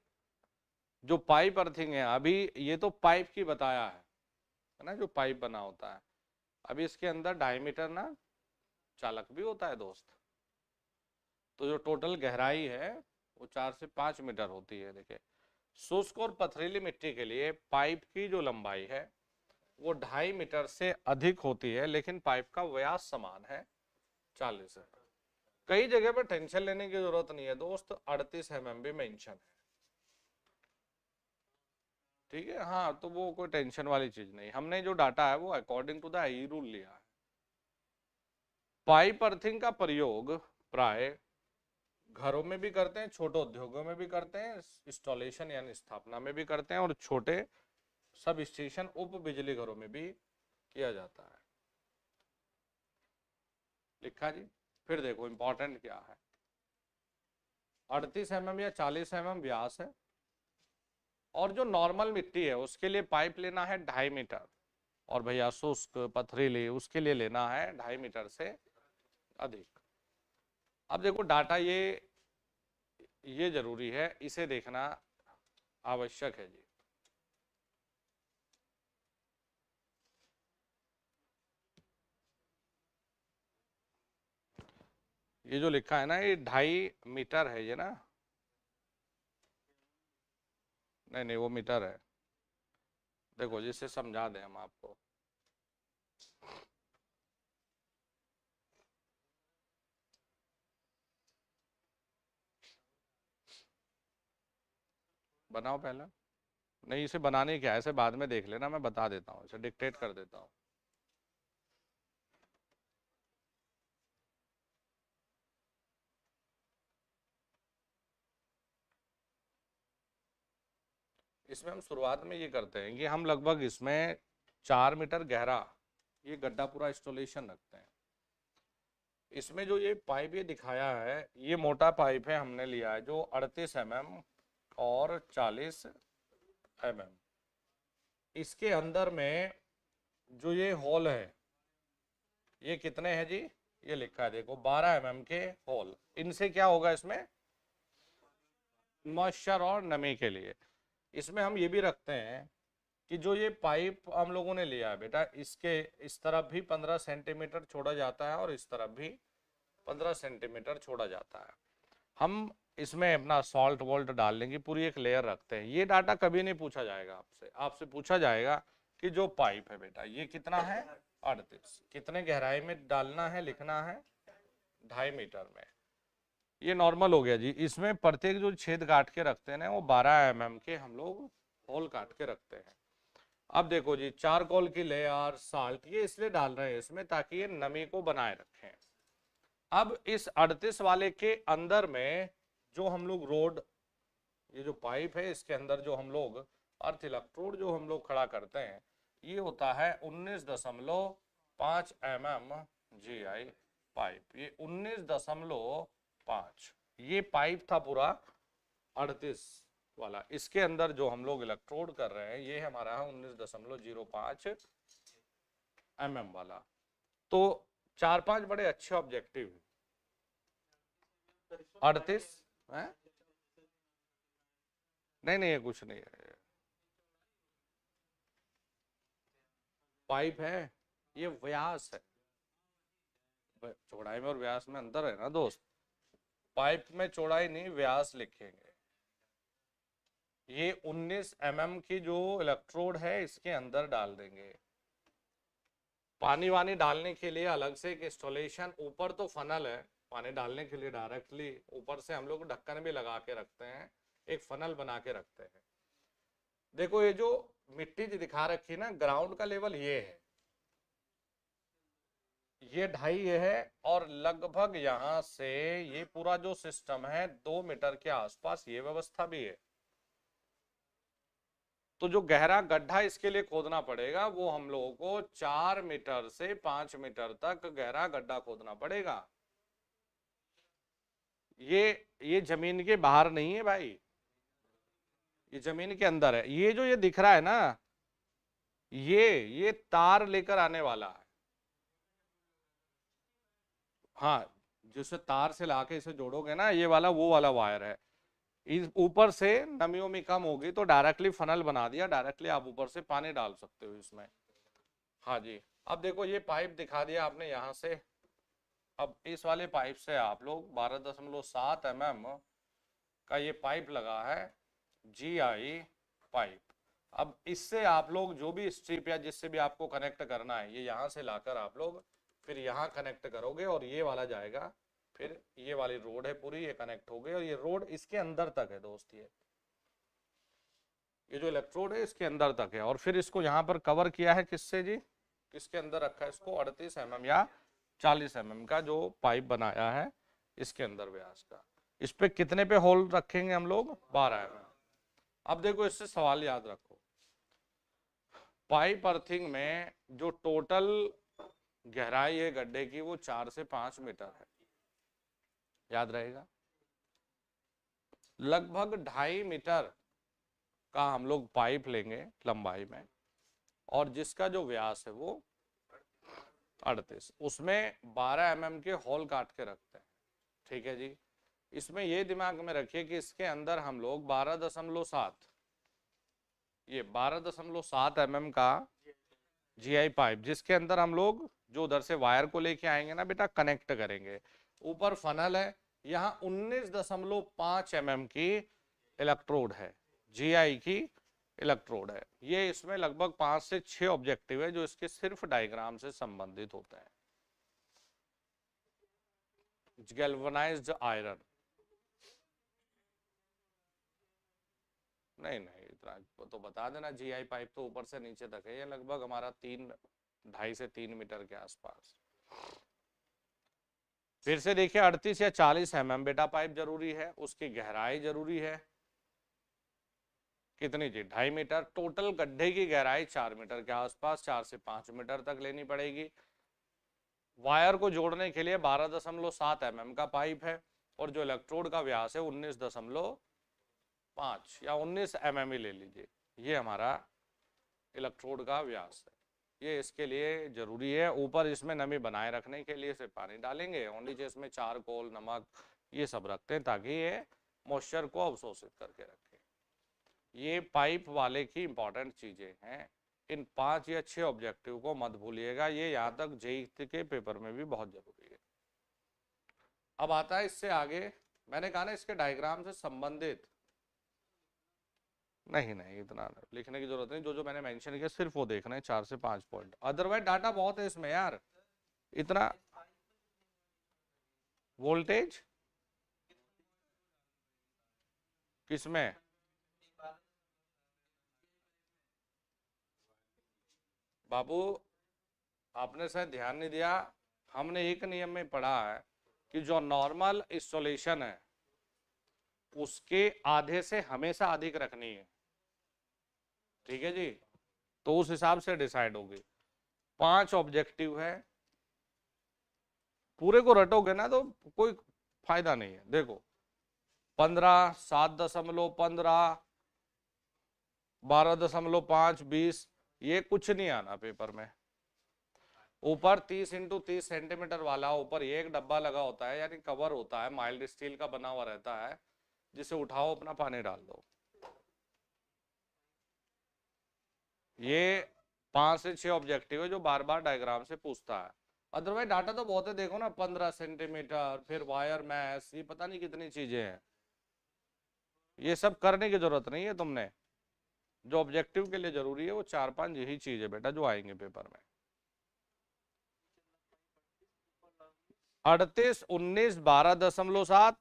जो पाइप अर्थिंग है, अभी ये तो पाइप की बताया है ना, जो पाइप बना होता है। अभी इसके अंदर 2.5 मीटर ना चालक भी होता है दोस्त। तो जो टोटल गहराई है वो 4 से 5 मीटर होती है। देखिए, शुष्क और पथरीली मिट्टी के लिए पाइप की जो लंबाई है वो 2.5 मीटर से अधिक होती है, लेकिन पाइप का व्यास समान है, 40 है। कई जगह पर टेंशन लेने की जरूरत नहीं है दोस्त, 38 mm भी मेंशन है, ठीक है। हाँ, तो वो कोई टेंशन वाली चीज नहीं, हमने जो डाटा है वो according to the I rule लिया है। पाइप अर्थिंग का प्रयोग प्राय घरों में भी करते हैं, छोटे उद्योगों में भी करते हैं, इंस्टॉलेशन यानी स्थापना में भी करते हैं, और छोटे सब स्टेशन उप बिजली घरों में भी किया जाता है। लिखा जी। फिर देखो इंपॉर्टेंट क्या है, 38 mm या 40 mm व्यास है, और जो नॉर्मल मिट्टी है उसके लिए पाइप लेना है 2.5 मीटर, और भैया शुष्क पथरीली उसके लिए लेना है 2.5 मीटर से अधिक। अब देखो डाटा ये जरूरी है, इसे देखना आवश्यक है जी। ये जो लिखा है ना, ये 2.5 मीटर है ये ना, नहीं नहीं वो मीटर है। देखो जिससे समझा दें हम आपको, बनाओ पहले। नहीं, इसे बनाने क्या है, इसे बाद में देख लेना, मैं बता देता हूँ, इसे डिक्टेट कर देता हूँ। इसमें हम शुरुआत में ये करते हैं कि हम लगभग इसमें 4 मीटर गहरा ये गड्ढा पूरा इंस्टॉलेशन रखते हैं। इसमें जो ये पाइप ये दिखाया है, ये मोटा पाइप है, हमने लिया है जो 38 mm और 40 mm। इसके अंदर में जो ये होल है ये कितने हैं जी, ये लिखा है देखो 12 mm के होल। इनसे क्या होगा, इसमें मॉइस्चर और नमी के लिए। इसमें हम ये भी रखते हैं कि जो ये पाइप हम लोगों ने लिया है बेटा, इसके इस तरफ भी 15 सेंटीमीटर छोड़ा जाता है और इस तरफ भी 15 सेंटीमीटर छोड़ा जाता है। हम इसमें अपना सॉल्ट वॉल्ट डाल लेंगे, पूरी एक लेयर रखते हैं। ये डाटा कभी नहीं पूछा जाएगा आपसे, आपसे पूछा जाएगा कि जो पाइप है बेटा ये कितना है 38, कितने गहराई में डालना है, लिखना है 2.5 मीटर में। ये नॉर्मल हो गया जी। इसमें प्रत्येक जो छेद काट के रखते हैं ना वो 12 mm के हम लोग होल काट के रखते हैं। अब देखो जी, चारकोल की लेयर, साल्ट, ये इसलिए डाल रहे हैं इसमें ताकि ये नमी को बनाए रखें। अब इस 38 वाले के अंदर में जो हम लोग रोड, ये जो पाइप है इसके अंदर जो हम लोग अर्थ इलेक्ट्रोड जो हम लोग खड़ा करते हैं ये होता है 19.5 mm GI पाइप। ये 19.5, ये पाइप था पूरा 38 वाला। इसके अंदर जो हम लोग इलेक्ट्रोड कर रहे हैं ये हमारा है 19.05 mm वाला। तो 4-5 बड़े अच्छे ऑब्जेक्टिव। 38 है, नहीं ये कुछ नहीं है, पाइप है, ये व्यास है। चौड़ाई में और व्यास में अंतर है ना दोस्त, पाइप में चौड़ाई नहीं व्यास लिखेंगे। ये 19 mm की जो इलेक्ट्रोड है इसके अंदर डाल देंगे। पानी वानी डालने के लिए अलग से एक इंस्टॉलेशन, ऊपर तो फनल है पानी डालने के लिए डायरेक्टली, ऊपर से हम लोग ढक्कन भी लगा के रखते हैं, एक फनल बना के रखते हैं। देखो ये जो मिट्टी दिखा रखी है ना, ग्राउंड का लेवल ये है, ये 2.5 ये है, और लगभग यहां से ये पूरा जो सिस्टम है 2 मीटर के आसपास ये व्यवस्था भी है। तो जो गहरा गड्ढा इसके लिए खोदना पड़ेगा वो हम लोगों को 4 मीटर से 5 मीटर तक गहरा गड्ढा खोदना पड़ेगा। ये जमीन के बाहर नहीं है भाई, ये जमीन के अंदर है। ये जो ये दिख रहा है ना, ये तार लेकर आने वाला है। हाँ, जिससे तार से लाके इसे जोड़ोगे ना, ये वाला वो वाला वायर है। इस ऊपर से नमी वमी कम होगी तो डायरेक्टली फनल बना दिया, डायरेक्टली आप ऊपर से पानी डाल सकते हो इसमें। हाँ जी, अब देखो ये पाइप दिखा दिया आपने यहाँ से। अब इस वाले पाइप से आप लोग 12.7 mm का ये पाइप लगा है GI पाइप। अब इससे आप लोग जो भी स्ट्रिप या जिससे भी आपको कनेक्ट करना है, ये यहाँ से लाकर आप लोग फिर यहाँ कनेक्ट करोगे और ये वाला जाएगा, फिर ये वाली रोड है पूरी, ये कनेक्ट हो गई और ये रोड इसके अंदर तक है दोस्त। ये जो इलेक्ट्रोड है इसके अंदर तक है, और फिर इसको यहाँ पर कवर किया है किससे जी, किसके अंदर रखा है इसको, 38 mm या 40 mm का जो पाइप बनाया है इसके अंदर व्यास का। इस पे कितने पे होल रखेंगे हम लोग, 12 mm। अब देखो इससे सवाल याद रखो, पाइप अर्थिंग में जो टोटल गहराई है गड्ढे की वो 4 से 5 मीटर है, याद रहेगा। लगभग 2.5 मीटर का हम लोग पाइप लेंगे लंबाई में, और जिसका जो व्यास है वो 38, उसमें 12 mm के होल काट के रखते हैं। ठीक है जी। इसमें ये दिमाग में रखिए कि इसके अंदर हम लोग 12.7, ये 12.7 mm का GI पाइप, जिसके अंदर हम लोग जो उधर से वायर को लेके आएंगे ना बेटा, कनेक्ट करेंगे। ऊपर फनल है, यहाँ 19.5 mm की इलेक्ट्रोड है, GI की इलेक्ट्रोड है। ये इसमें लगभग 5 से 6 ऑब्जेक्टिव है जो इसके सिर्फ डायग्राम से संबंधित होते हैं। गैल्वनाइज्ड आयरन, नहीं इतना तो बता देना, GI पाइप तो ऊपर से नीचे तक है, ये लगभग हमारा 2.5 से 3 मीटर के आसपास। फिर से देखिए 38 या 40 mm बेटा पाइप जरूरी है, उसकी गहराई जरूरी है कितनी जी, 2.5 मीटर। टोटल गड्ढे की गहराई 4 मीटर के आसपास, 4 से 5 मीटर तक लेनी पड़ेगी। वायर को जोड़ने के लिए 12.7 mm का पाइप है, और जो इलेक्ट्रोड का व्यास है 19.5 या 19 mm ही ले लीजिए, ये हमारा इलेक्ट्रोड का व्यास है। ये इसके लिए जरूरी है। ऊपर इसमें नमी बनाए रखने के लिए से पानी डालेंगे और नीचे इसमें चारकोल, नमक ये सब रखते हैं ताकि ये मॉइस्चर को अवशोषित करके रखे। ये पाइप वाले की इंपॉर्टेंट चीजें हैं। इन 5 या 6 ऑब्जेक्टिव को मत भूलिएगा, ये यहाँ तक जेईई के पेपर में भी बहुत जरूरी है। अब आता है इससे आगे, मैंने कहा ना इसके डायग्राम से संबंधित नहीं इतना लिखने की जरूरत नहीं। जो जो मैंने मेंशन किया सिर्फ वो देखना है, 4 से 5 पॉइंट। अदरवाइज डाटा बहुत है इसमें यार। इतना वोल्टेज किसमें, बाबू आपने शायद ध्यान नहीं दिया। हमने एक नियम में पढ़ा है कि जो नॉर्मल इंस्टॉलेशन है उसके आधे से हमेशा अधिक रखनी है। ठीक है जी, तो उस हिसाब से डिसाइड होगी। 5 ऑब्जेक्टिव है, पूरे को रटोगे ना तो कोई फायदा नहीं है। देखो 15, 7.15, 12.5, 20, ये कुछ नहीं आना पेपर में। ऊपर 30 × 30 सेंटीमीटर वाला ऊपर एक डब्बा लगा होता है, यानी कवर होता है, माइल्ड स्टील का बना हुआ रहता है, जिसे उठाओ अपना पानी डाल दो। ये 5 से 6 ऑब्जेक्टिव है जो बार बार डायग्राम से पूछता है। अदरवाइज डाटा तो बहुत है, देखो ना 15 सेंटीमीटर, फिर वायर मैस, ये पता नहीं कितनी चीजें हैं। ये सब करने की जरूरत नहीं है तुमने। जो ऑब्जेक्टिव के लिए जरूरी है वो 4-5 यही चीज है बेटा जो आएंगे पेपर में। 38, 19, 12.7,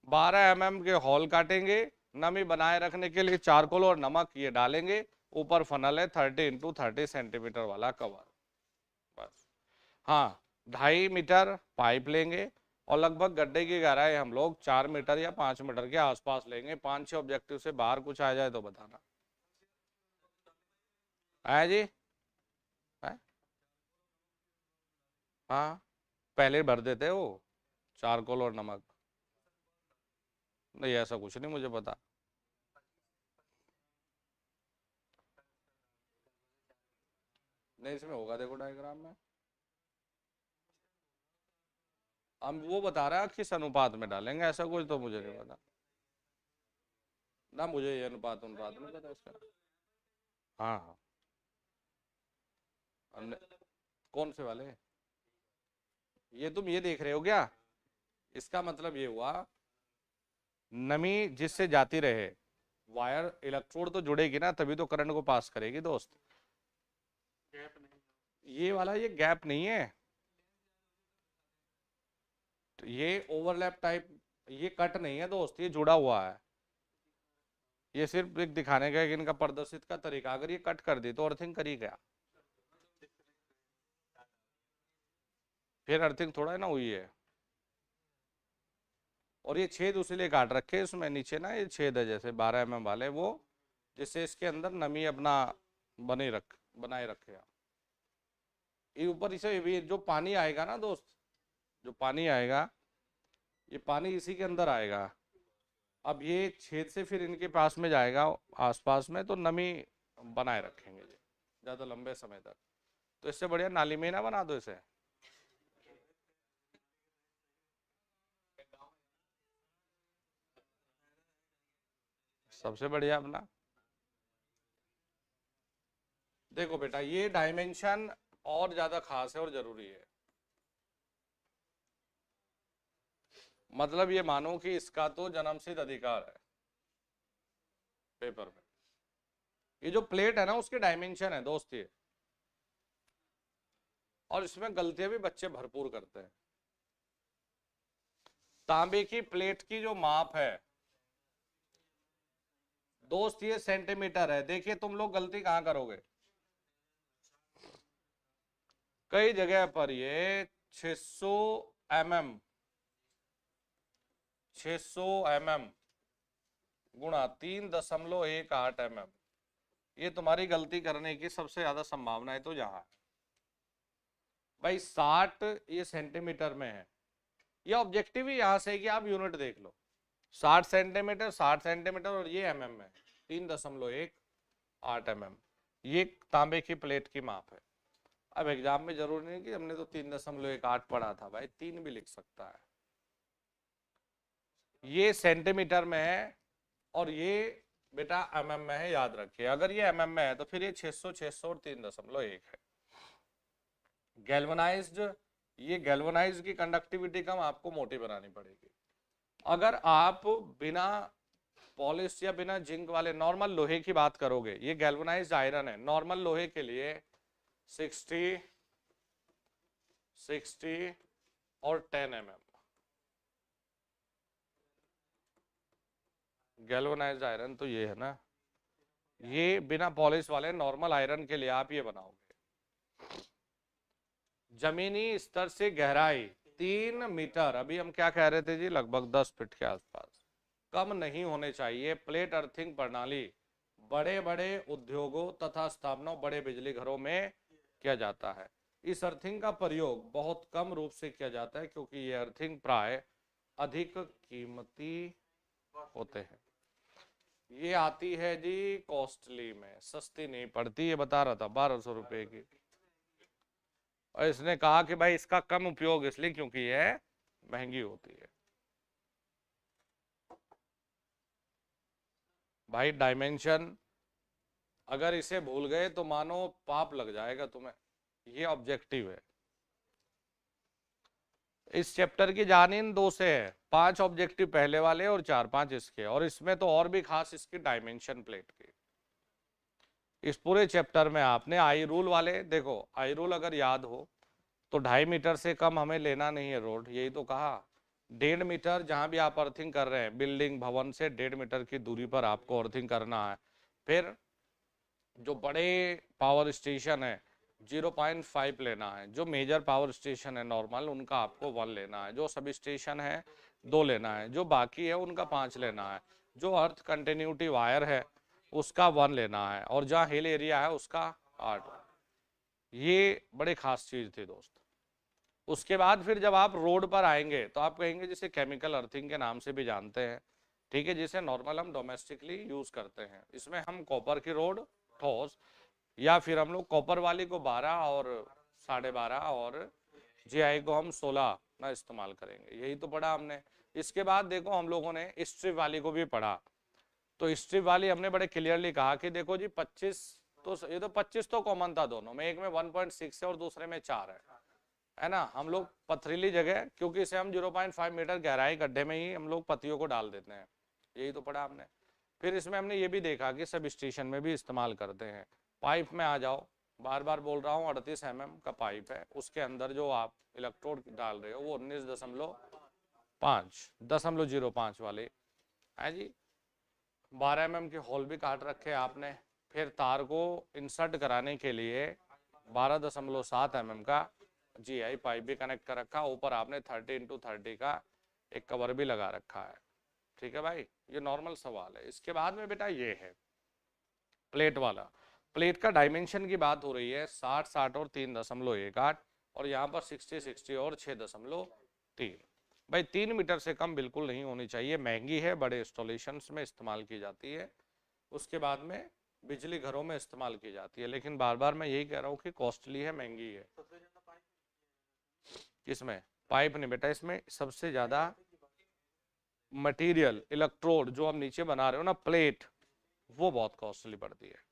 12 mm के हॉल काटेंगे। नमी बनाए रखने के लिए चारकोल और नमक ये डालेंगे। ऊपर फनल है 30 × 30 सेंटीमीटर वाला कवर। बस हाँ, 2.5 मीटर पाइप लेंगे और लगभग गड्ढे की गहराई हम लोग 4 मीटर या 5 मीटर के आसपास लेंगे। 5-6 ऑब्जेक्टिव से बाहर कुछ आ जाए तो बताना। आया जी? है? हाँ, पहले भर देते हो चारकोल और नमक। नहीं ऐसा कुछ नहीं मुझे पता। नहीं इसमें होगा, देखो डायग्राम में हम वो बता रहा है किस अनुपात में डालेंगे, ऐसा कुछ तो मुझे नहीं पता ना। मुझे ये अनुपात अनुपात नहीं पता इसका। हाँ हाँ, हमने कौन से वाले, ये तुम ये देख रहे हो क्या? इसका मतलब ये हुआ नमी जिससे जाती रहे, वायर इलेक्ट्रोड तो जुड़ेगी ना, तभी तो करंट को पास करेगी दोस्त। ये वाला ये गैप नहीं है, तो ये ओवरलैप टाइप, ये कट नहीं है दोस्त, ये जुड़ा हुआ है। ये सिर्फ एक दिखाने का कि इनका प्रदर्शित का तरीका। अगर ये कट कर दी तो अर्थिंग करी गया, फिर अर्थिंग थोड़ा है ना हुई है। और ये छेद उसीलिए काट रखे इसमें नीचे ना, ये छेद है जैसे 12 mm वाले, वो जिससे इसके अंदर नमी अपना बनाए रखेगा। ये ऊपर इसे भी जो पानी आएगा ना दोस्त, जो पानी आएगा ये पानी इसी के अंदर आएगा। अब ये छेद से फिर इनके पास में जाएगा आसपास में, तो नमी बनाए रखेंगे जी ज़्यादा लंबे समय तक। तो इससे बढ़िया नाली में ना बना दो इसे। सबसे बढ़िया अपना देखो बेटा, ये डायमेंशन और ज्यादा खास है और जरूरी है। मतलब ये मानो कि इसका तो जन्मसिद्ध अधिकार है पेपर में। ये जो प्लेट है ना उसके डायमेंशन है दोस्त ये, और इसमें गलतियां भी बच्चे भरपूर करते हैं। तांबे की प्लेट की जो माप है दोस्त ये सेंटीमीटर है। देखिए तुम लोग गलती कहां करोगे, कई जगह पर ये 600 mm 600 mm गुणा 3.18 mm, ये तुम्हारी गलती करने की सबसे ज्यादा संभावना है। तो यहाँ भाई 60 ये सेंटीमीटर में है, ये ऑब्जेक्टिव ही यहां से है कि आप यूनिट देख लो। 60 सेंटीमीटर और ये mm है 3.18 mm। ये तांबे की प्लेट की माप है। अब एग्जाम में जरूरी नहीं कि हमने तो 3.18 पढ़ा था भाई, 3 भी लिख सकता है। ये सेंटीमीटर में है और ये बेटा mm में है, याद रखिए। अगर ये mm में है तो फिर ये 600 600 और 3.1 है। गैल्वनाइज्ड, ये गैल्वनाइज की कंडक्टिविटी कम, आपको मोटी बनानी पड़ेगी। अगर आप बिना पॉलिश या बिना जिंक वाले नॉर्मल लोहे की बात करोगे, ये गैल्वनाइज्ड आयरन है, नॉर्मल लोहे के लिए 60 और 10 mm। गैल्वनाइज्ड आयरन तो ये है ना, ये बिना पॉलिश वाले नॉर्मल आयरन के लिए आप ये बनाओगे। जमीनी स्तर से गहराई 3 मीटर, अभी हम क्या कह रहे थे जी, लगभग 10 फीट के आसपास कम नहीं होने चाहिए। प्लेट अर्थिंग प्रणाली बड़े बड़े उद्योगों तथा स्थापनाओं, बड़े बिजली घरों में किया जाता है। इस अर्थिंग का प्रयोग बहुत कम रूप से किया जाता है क्योंकि ये अर्थिंग प्राय अधिक कीमती होते हैं। ये आती है जी कॉस्टली में, सस्ती नहीं पड़ती, ये बता रहा था 1200 रुपए की। और इसने कहा कि भाई इसका कम उपयोग इसलिए क्योंकि ये महंगी होती है। भाई डायमेंशन अगर इसे भूल गए तो मानो पाप लग जाएगा तुम्हें, ये ऑब्जेक्टिव है। इस चैप्टर की जानीन 2 से है, 5 ऑब्जेक्टिव पहले वाले और 4-5 इसके, और इसमें तो और भी खास इसकी डायमेंशन प्लेट की। इस पूरे चैप्टर में आपने आई रूल वाले देखो, आई रूल अगर याद हो तो 2.5 मीटर से कम हमें लेना नहीं है रोड, यही तो कहा। 1.5 मीटर जहां भी आप अर्थिंग कर रहे हैं, बिल्डिंग भवन से 1.5 मीटर की दूरी पर आपको अर्थिंग करना है। फिर जो बड़े पावर स्टेशन है 0.5 लेना है, जो मेजर पावर स्टेशन है नॉर्मल उनका आपको 1 लेना है, जो सब स्टेशन है 2 लेना है, जो बाकी है उनका 5 लेना है, जो अर्थ कंटिन्यूटी वायर है उसका 1 लेना है, और जहाँ हिल एरिया है उसका 8। ये बड़े खास चीज थी दोस्त। उसके बाद फिर जब आप रोड पर आएंगे तो आप कहेंगे जिसे केमिकल अर्थिंग के नाम से भी जानते हैं, ठीक है, जिसे नॉर्मल हम डोमेस्टिकली यूज करते हैं। इसमें हम कॉपर की रोड ठोस, या फिर हम लोग कॉपर वाली को 12 और 12.5 और जीआई को हम 16 ना इस्तेमाल करेंगे। यही तो पढ़ा हमने। इसके बाद देखो हम लोगों ने स्ट्रिप वाली को भी पढ़ा, तो स्ट्रिप वाली हमने बड़े क्लियरली कहा कि देखो जी 25, तो ये तो 25 तो कॉमन था दोनों में, एक में 1.6 है और दूसरे में 4 है ना। हम लोग पथरीली जगह, क्योंकि इसे हम 0.5 मीटर गहराई गड्ढे में ही हम लोग पत्तियों को डाल देते हैं, यही तो पढ़ा हमने। फिर इसमें हमने ये भी देखा कि सब स्टेशन में भी इस्तेमाल करते हैं। पाइप में आ जाओ, बार बार बोल रहा हूँ 38 mm का पाइप है, उसके अंदर जो आप इलेक्ट्रोड डाल रहे हो वो 19.05 वाले है जी। 12 mm के होल भी काट रखे आपने। फिर तार को इंसर्ट कराने के लिए 12.7 mm का जीआई पाइप भी कनेक्ट कर रखा, ऊपर आपने 30x30 का एक कवर भी लगा रखा है। ठीक है भाई, ये नॉर्मल सवाल है। इसके बाद में बेटा ये है प्लेट वाला। प्लेट का डायमेंशन की बात हो रही है, 60 और 3.18, और यहाँ पर 60 और 6.3। भाई 3 मीटर से कम बिल्कुल नहीं होनी चाहिए, महंगी है, बड़े इंस्टॉलेशन में इस्तेमाल की जाती है, उसके बाद में बिजली घरों में इस्तेमाल की जाती है, लेकिन बार बार मैं यही कह रहा हूँ कि कॉस्टली है, महंगी है। इसमें पाइप नहीं बेटा, इसमें सबसे ज्यादा मटेरियल इलेक्ट्रोड जो हम नीचे बना रहे हो ना प्लेट, वो बहुत कॉस्टली पड़ती है।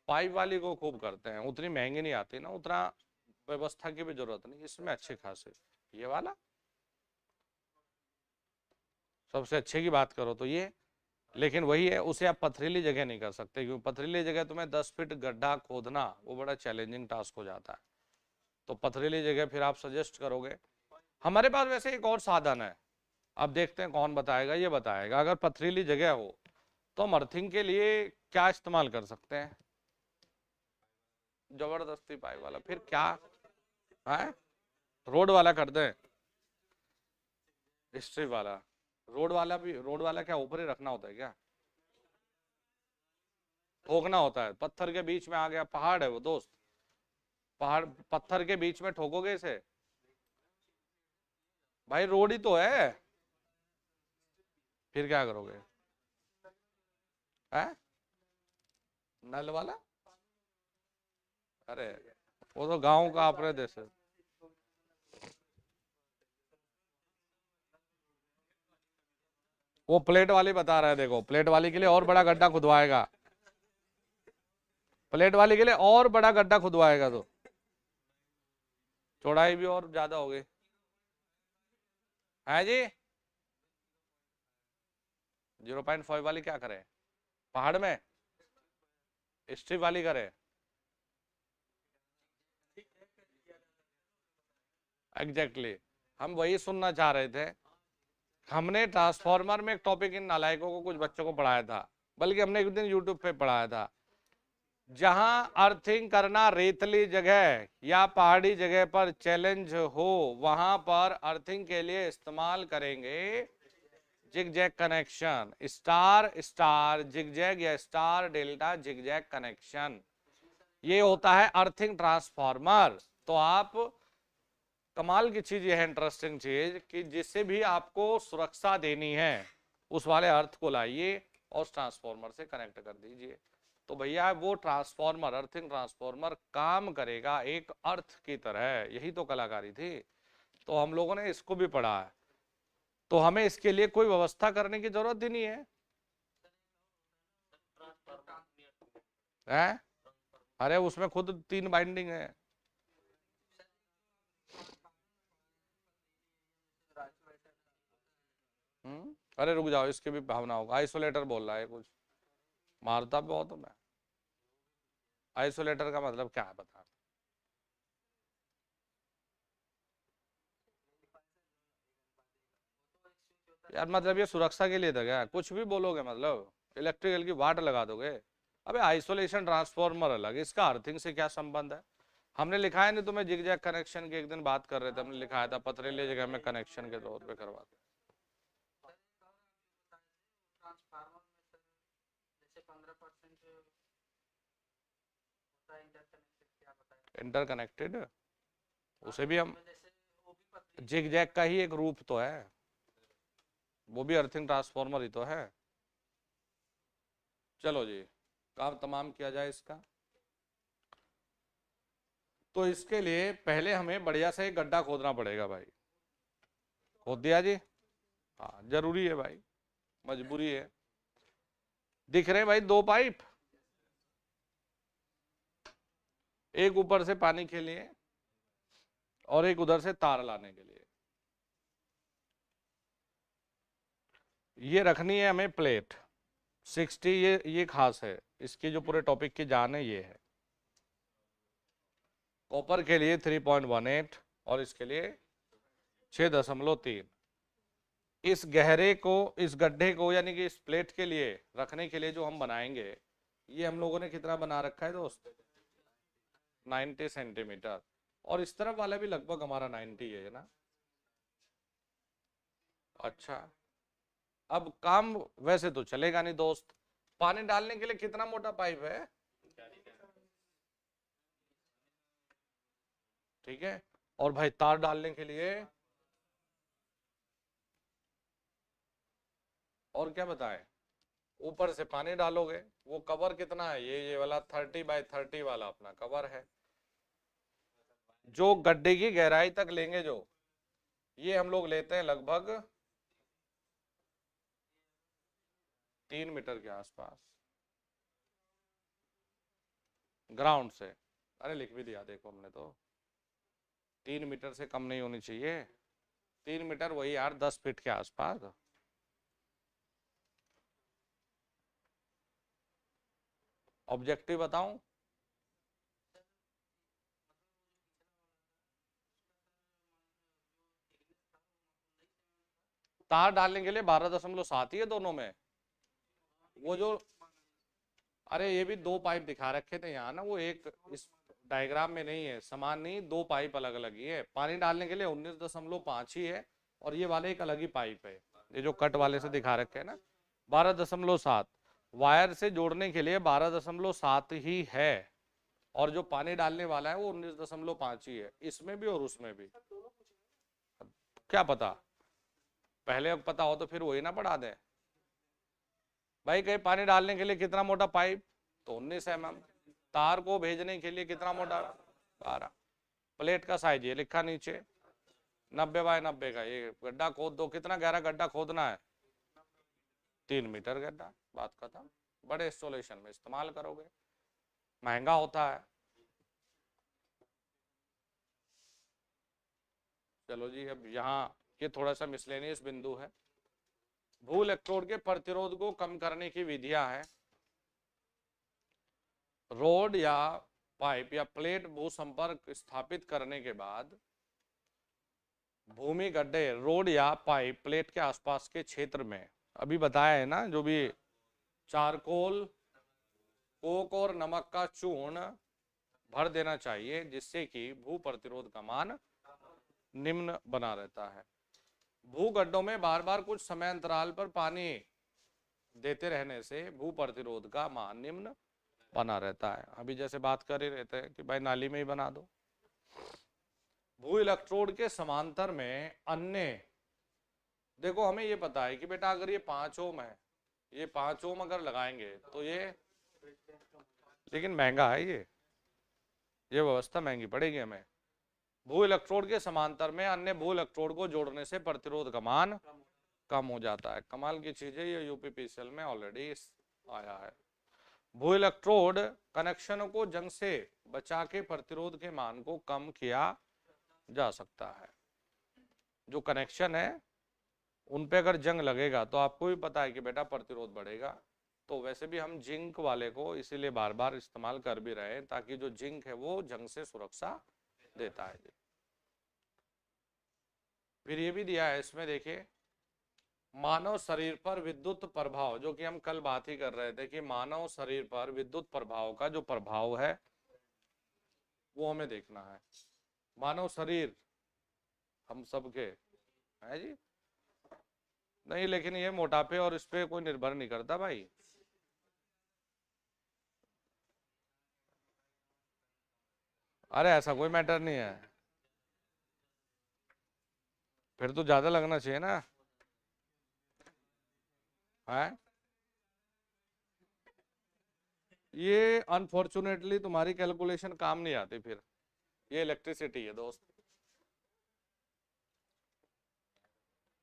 पाइप वाली को खूब करते हैं, उतनी महंगी नहीं आती ना, उतना व्यवस्था की भी जरूरत नहीं, इसमें अच्छे खासे। ये वाला सबसे अच्छे की बात करो तो ये, लेकिन वही है, उसे आप पथरीली जगह नहीं कर सकते, क्योंकि पथरीली जगह तुम्हें 10 फीट गड्ढा खोदना वो बड़ा चैलेंजिंग टास्क हो जाता है। तो पथरीली जगह फिर आप सजेस्ट करोगे। हमारे पास वैसे एक और साधन है, अब देखते हैं कौन बताएगा, ये बताएगा। अगर पथरीली जगह हो तो हम अर्थिंग के लिए क्या इस्तेमाल कर सकते हैं? जबरदस्ती पाइप वाला, फिर क्या है? रोड वाला कर दें, स्ट्रिप वाला। रोड वाला भी, रोड वाला क्या ऊपर ही रखना होता है क्या? ठोकना होता है, पत्थर के बीच में आ गया, पहाड़ है वो दोस्त, पहाड़ पत्थर के बीच में ठोकोगे इसे? भाई रोड ही तो है, फिर क्या करोगे? है नल वाला? अरे वो तो गांव का अपने देश है। वो प्लेट वाली बता रहा है, देखो प्लेट वाली के लिए और बड़ा गड्ढा खुदवाएगा, प्लेट वाली के लिए और बड़ा गड्ढा खुदवाएगा, तो चौड़ाई भी और ज्यादा होगी। है जी? 0.5 वाली क्या करे पहाड़ में? स्ट्रिप वाली करे। एग्जैक्टली हम वही सुनना चाह रहे थे। हमने ट्रांसफॉर्मर में एक टॉपिक इन नालायकों को कुछ बच्चों को पढ़ाया था, बल्कि हमने एक दिन यूट्यूब पे पढ़ाया था। जहां अर्थिंग करना रेतली जगह या पहाड़ी जगह पर चैलेंज हो, वहां पर अर्थिंग के लिए इस्तेमाल करेंगे zigzag connection, star star zigzag या स्टार डेल्टा जिगजैग कनेक्शन। ये होता है अर्थिंग ट्रांसफार्मर। तो आप कमाल की चीज ये है, इंटरेस्टिंग चीज, कि जिससे भी आपको सुरक्षा देनी है उस वाले अर्थ को लाइए और ट्रांसफार्मर से कनेक्ट कर दीजिए। तो भैया वो ट्रांसफार्मर, अर्थिंग ट्रांसफार्मर काम करेगा एक अर्थ की तरह। यही तो कलाकारी थी। तो हम लोगों ने इसको भी पढ़ा है। तो हमें इसके लिए कोई व्यवस्था करने की जरूरत ही नहीं है, है? अरे उसमें खुद 3 बाइंडिंग है। अरे रुक जाओ, इसकी भी भावना होगा। आइसोलेटर बोल रहा है कुछ, मारता बहुत हूं मैं। आइसोलेटर का मतलब क्या है बता? यार मतलब ये सुरक्षा के लिए था क्या? कुछ भी बोलोगे मतलब, इलेक्ट्रिकल की वाट लगा दोगे। अबे आइसोलेशन ट्रांसफार्मर अलग, इसका अर्थिंग से क्या संबंध है? हमने लिखा है नहीं तुम्हें, जिगजैग कनेक्शन की एक दिन बात कर रहे थे, हमने लिखाया था पथरीली जगह में कनेक्शन के तौर पे करवाते। इंटरकनेक्टेड, उसे भी हम जिगजैग का ही एक रूप तो है, वो भी अर्थिंग ट्रांसफार्मर ही तो है। चलो जी, काम तमाम किया जाए इसका। तो इसके लिए पहले हमें बढ़िया से एक गड्ढा खोदना पड़ेगा भाई। खोद दिया जी? हाँ जरूरी है भाई, मजबूरी है। दिख रहे भाई 2 पाइप, एक ऊपर से पानी के लिए और एक उधर से तार लाने के लिए। ये रखनी है हमें प्लेट 60, ये खास है इसकी, जो पूरे टॉपिक की जान है ये है। कॉपर के लिए 3.18 और इसके लिए 6.3। इस गहरे को, इस गड्ढे को, यानी कि इस प्लेट के लिए रखने के लिए जो हम बनाएंगे, ये हम लोगों ने कितना बना रखा है दोस्त? 90 सेंटीमीटर। और इस तरफ वाला भी लगभग हमारा 90 है ना। अच्छा, अब काम वैसे तो चलेगा नहीं दोस्त। पानी डालने के लिए कितना मोटा पाइप है? ठीक है। और भाई तार डालने के लिए और क्या बताएं? ऊपर से पानी डालोगे। वो कवर कितना है? ये वाला 30x30 वाला अपना कवर है, जो गड्ढे की गहराई तक लेंगे। जो ये हम लोग लेते हैं लगभग 3 मीटर के आसपास ग्राउंड से। अरे लिख भी दिया देखो हमने तो, 3 मीटर से कम नहीं होनी चाहिए। 3 मीटर वही यार 10 फीट के आसपास। ऑब्जेक्टिव बताऊं? तार डालने के लिए 12.7 ही है दोनों में। वो जो, अरे ये भी 2 पाइप दिखा रखे थे यहाँ ना, वो एक इस डायग्राम में नहीं है, समान नहीं, 2 पाइप अलग अलग ही है। पानी डालने के लिए 19.5 ही है, और ये वाले एक अलग ही पाइप है, ये जो कट वाले से दिखा रखे है ना 12.7। वायर से जोड़ने के लिए 12.7 ही है, और जो पानी डालने वाला है वो 19.5 ही है, इसमें भी और उसमें भी। क्या पता, पहले पता हो तो फिर वही ना बढ़ा दें। भाई कहीं पानी डालने के लिए कितना मोटा पाइप, तो 19 mm। तार को भेजने के लिए कितना मोटा, 12। प्लेट का साइज ये लिखा नीचे 90 बाय 90 का। ये गड्ढा खोद दो, कितना गहरा गड्ढा खोदना है, 3 मीटर गड्ढा, बात खत्म। बड़े इंस्टॉलेशन में इस्तेमाल करोगे, महंगा होता है। चलो जी, अब यहाँ ये थोड़ा सा मिसलेनियस बिंदु है। भू इलेक्ट्रोड के प्रतिरोध को कम करने की विधियां हैं। रोड या पाइप या प्लेट भू संपर्क स्थापित करने के बाद भूमि गड्ढे रोड या पाइप प्लेट के आसपास के क्षेत्र में, अभी बताया है ना, जो भी चारकोल, कोक और नमक का चूर्ण भर देना चाहिए, जिससे कि भू प्रतिरोध का मान निम्न बना रहता है। भू गड्ढों में बार बार कुछ समय अंतराल पर पानी देते रहने से भू प्रतिरोध का मान निम्न बना रहता है। अभी जैसे बात कर ही रहते हैं कि भाई नाली में ही बना दो। भू इलेक्ट्रोड के समांतर में अन्य, देखो हमें ये पता है कि बेटा अगर ये 5 ओम है, ये 5 ओम अगर लगाएंगे तो ये, लेकिन महंगा है ये व्यवस्था महंगी पड़ेगी हमें। भू इलेक्ट्रोड के समांतर में अन्य भू इलेक्ट्रोड को जोड़ने से प्रतिरोध का मान कम हो जाता है। कमाल की चीज है, ये यूपीपीसीएल में ऑलरेडी आया है। भू इलेक्ट्रोड कनेक्शनों को जंग से बचा के प्रतिरोध के मान को कम किया जा सकता है। जो कनेक्शन है उन पे अगर जंग लगेगा तो आपको भी पता है कि बेटा प्रतिरोध बढ़ेगा। तो वैसे भी हम जिंक वाले को इसीलिए बार बार इस्तेमाल कर भी रहे हैं, ताकि जो जिंक है वो जंग से सुरक्षा देता है। फिर ये भी दिया है इसमें, देखिए मानव शरीर पर विद्युत प्रभाव, जो कि हम कल बात ही कर रहे थे कि मानव शरीर पर विद्युत प्रभाव का जो प्रभाव है वो हमें देखना है। मानव शरीर हम सबके है जी नहीं, लेकिन ये मोटापे और इस पे कोई निर्भर नहीं करता भाई। अरे ऐसा कोई मैटर नहीं है, फिर तो ज्यादा लगना चाहिए ना है। ये अनफॉर्चुनेटली तुम्हारी कैलकुलेशन काम नहीं आती, फिर ये इलेक्ट्रिसिटी है दोस्त।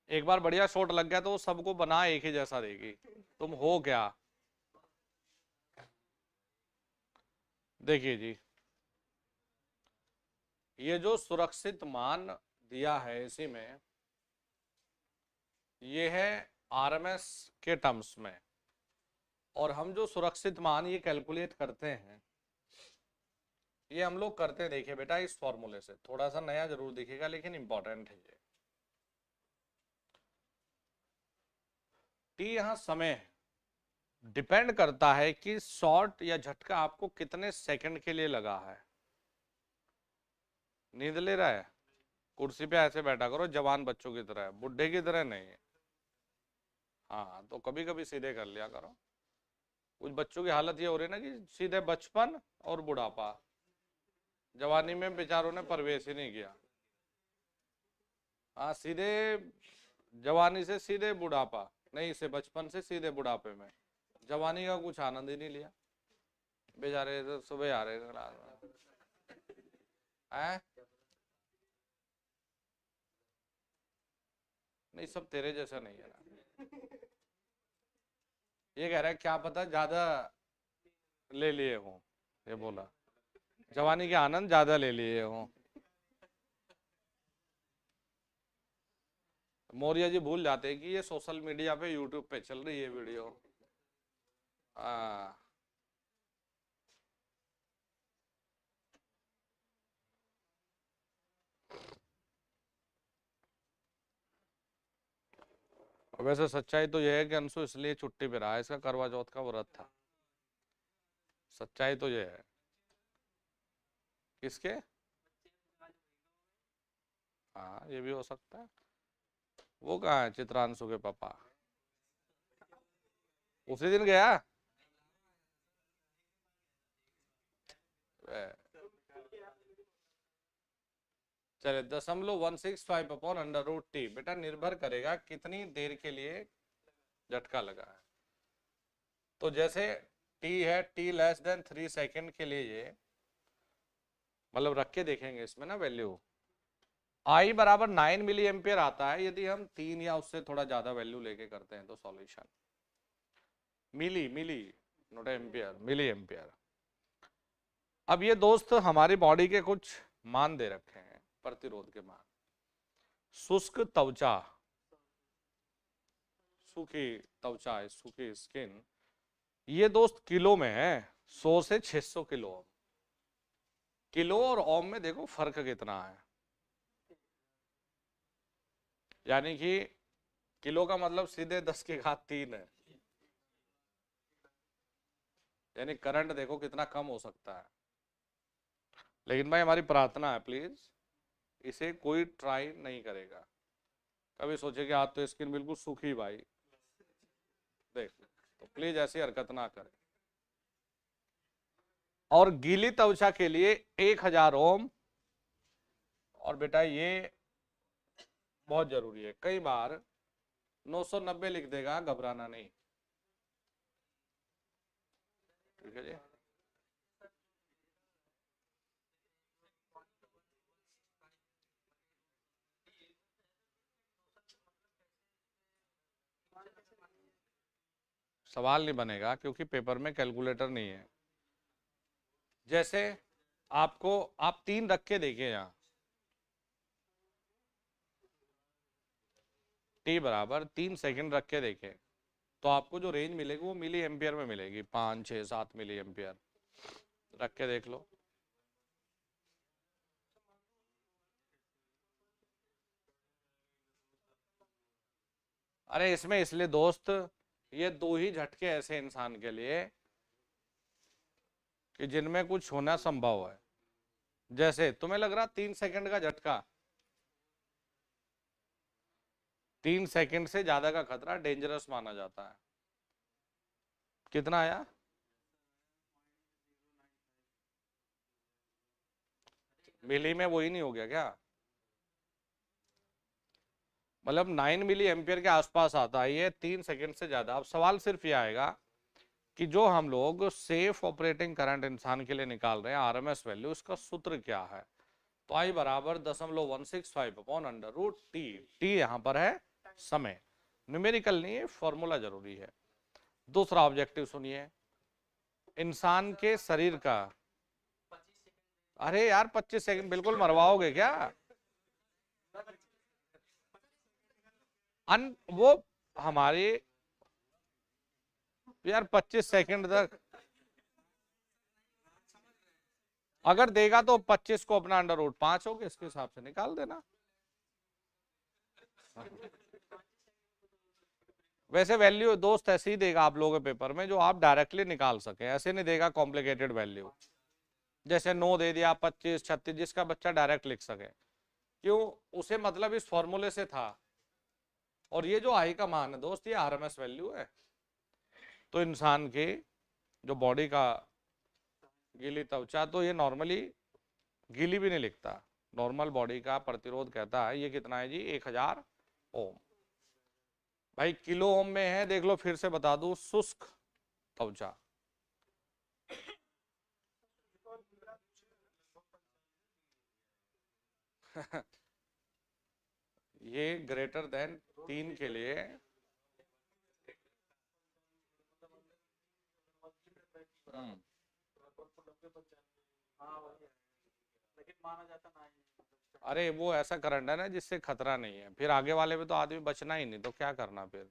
एक बार बढ़िया शॉट लग गया तो वो सबको बना एक ही जैसा देगी, तुम हो क्या। देखिए जी, ये जो सुरक्षित मान दिया है इसी में, ये है आरएमएस के टर्म्स में। और हम जो सुरक्षित मान ये कैलकुलेट करते हैं, ये हम लोग करते हैं, देखिए बेटा इस फॉर्मूले से। थोड़ा सा नया जरूर दिखेगा लेकिन इंपॉर्टेंट है ये। टी यहाँ समय है, डिपेंड करता है कि शॉट या झटका आपको कितने सेकंड के लिए लगा है। नींद ले रहा है, कुर्सी पे ऐसे बैठा करो जवान बच्चों की तरह, बुढ़े की तरह नहीं। हाँ तो कभी कभी सीधे कर लिया करो। कुछ बच्चों की हालत ये हो रही है ना कि सीधे बचपन और बुढ़ापा, जवानी में बेचारों ने प्रवेश ही नहीं किया। हाँ सीधे जवानी से सीधे बुढ़ापा नहीं, से बचपन से सीधे बुढ़ापे में, जवानी का कुछ आनंद ही नहीं लिया बेचारे। तो सुबह आ रहे हैं, नहीं सब तेरे जैसा नहीं है ना। ये कह रहा है क्या पता ज्यादा ले लिए हो, ये बोला जवानी के आनंद ज्यादा ले लिए हो। मौर्य जी भूल जाते हैं कि ये सोशल मीडिया पे यूट्यूब पे चल रही है वीडियो। वैसे सच्चाई तो यह है कि अंशु इसलिए छुट्टी पे रहा है, इसका करवा चौथ का व्रत था। सच्चाई तो यह है। किसके? हाँ ये भी हो सकता है। वो कहाँ है चित्रांशु के पापा? उसी दिन गया। चले 0.165 अपॉन अंडर रूट टी। बेटा निर्भर करेगा कितनी देर के लिए झटका लगा है। तो जैसे टी है, टी लेस देन 3 सेकेंड के लिए ये मतलब रख के देखेंगे इसमें ना वैल्यू, आई बराबर 9 मिली एम्पियर आता है यदि हम 3 या उससे थोड़ा ज्यादा वैल्यू लेके करते हैं तो सॉल्यूशन मिली milli not ampere, milli ampere. अब ये दोस्त हमारी बॉडी के कुछ मान दे रखे हैं, प्रतिरोध के मान। शुष्क त्वचा, सूखी त्वचा, सूखी स्किन, ये दोस्त किलो में है, 100 से 600 किलो। किलो और ओम में देखो फर्क कितना है, यानी कि किलो का मतलब सीधे 10 की घात 3 है, यानी करंट देखो कितना कम हो सकता है। लेकिन भाई हमारी प्रार्थना है प्लीज इसे कोई ट्राई नहीं करेगा, कभी सोचे कि आज तो स्किन बिल्कुल सूखी भाई देख, तो प्लीज ऐसी हरकत ना करें। और गीली त्वचा के लिए 1000 ओम, और बेटा ये बहुत जरूरी है, कई बार 990 लिख देगा, घबराना नहीं, ठीक है जी। सवाल नहीं बनेगा क्योंकि पेपर में कैलकुलेटर नहीं है। जैसे आपको, आप 3 रख के देखिए, यहाँ टी बराबर 3 सेकंड रख के देखें तो आपको जो रेंज मिलेगी वो मिली एम्पियर में मिलेगी, 5 6 7 मिली एम्पियर, रख के देख लो। अरे इसमें इसलिए दोस्त ये 2 ही झटके ऐसे इंसान के लिए कि जिनमें कुछ होना संभव है। जैसे तुम्हें लग रहा 3 सेकंड का झटका, 3 सेकंड से ज्यादा का खतरा डेंजरस माना जाता है। कितना आया? मिली में वही नहीं हो गया क्या? मतलब 9 मिली एम्पियर के आसपास आता है ये 3 सेकंड से ज्यादा। अब सवाल सिर्फ ये आएगा कि जो हम लोग सेफ ऑपरेटिंग करंट इंसान के लिए निकाल रहे हैं आरएमएस वैल्यू, इसका सूत्र क्या है? तो आई बराबर 0.165 upon under root T. T यहाँ पर है समय, न्यूमेरिकल नहीं है, फॉर्मूला जरूरी है। दूसरा ऑब्जेक्टिव सुनिए, इंसान के शरीर का, अरे यार 25 सेकंड बिल्कुल मरवाओगे क्या? वो हमारे यार 25 सेकंड तक अगर देगा तो 25 को अपना अंडर रूट 5 होगा, इसके हिसाब से निकाल देना। वैसे वैल्यू दोस्त ऐसे ही देगा आप लोगों के पेपर में जो आप डायरेक्टली निकाल सके, ऐसे नहीं देगा कॉम्प्लिकेटेड वैल्यू, जैसे 9 दे दिया, 25 36, जिसका बच्चा डायरेक्ट लिख सके। क्यों? उसे मतलब इस फॉर्मूले से था। और ये जो आई का मान है दोस्त, ये आरएमएस वैल्यू है। तो इंसान के जो बॉडी का गीली त्वचा, तो ये नॉर्मली गीली भी नहीं लिखता, नॉर्मल बॉडी का प्रतिरोध कहता है ये कितना है जी, 1000 ओम। भाई किलो ओम में है, देख लो फिर से बता दूं, शुष्क त्वचा ये ग्रेटर देन 3 के लिए अरे वो ऐसा करंट है ना जिससे खतरा नहीं है, फिर आगे वाले में तो आदमी बचना ही नहीं, तो क्या करना फिर।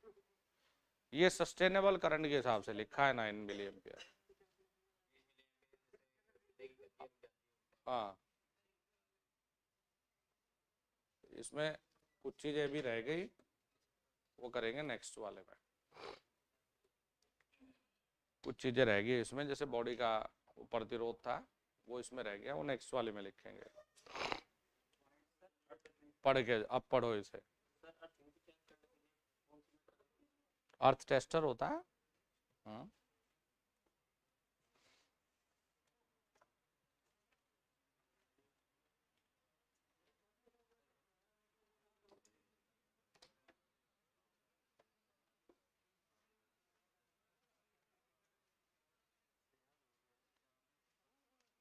ये सस्टेनेबल करंट के हिसाब से लिखा है 9 मिली एम्पियर। हाँ, इसमें कुछ चीजें भी रह गई, वो करेंगे नेक्स्ट वाले में। कुछ चीजें रह गई इसमें, जैसे बॉडी का प्रतिरोध था वो इसमें रह गया, वो नेक्स्ट वाले में लिखेंगे। पढ़ के अब पढ़ो इसे। अर्थ टेस्टर होता है। हाँ।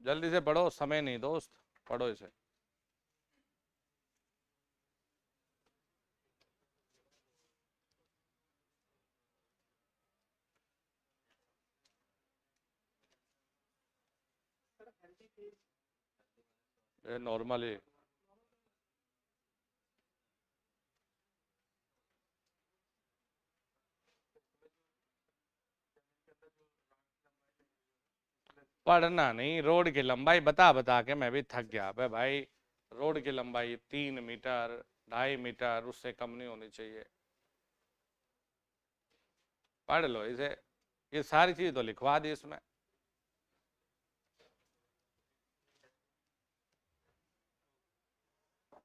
जल्दी से पढ़ो, समय नहीं दोस्त, पढ़ो इसे। ये नॉर्मली पढ़ना नहीं, रोड की लंबाई बता बता के मैं भी थक गया। अबे भाई, रोड की लंबाई 3 मीटर, 2.5 मीटर, उससे कम नहीं होनी चाहिए। पढ़ लो इसे, ये सारी चीज तो लिखवा दी इसमें।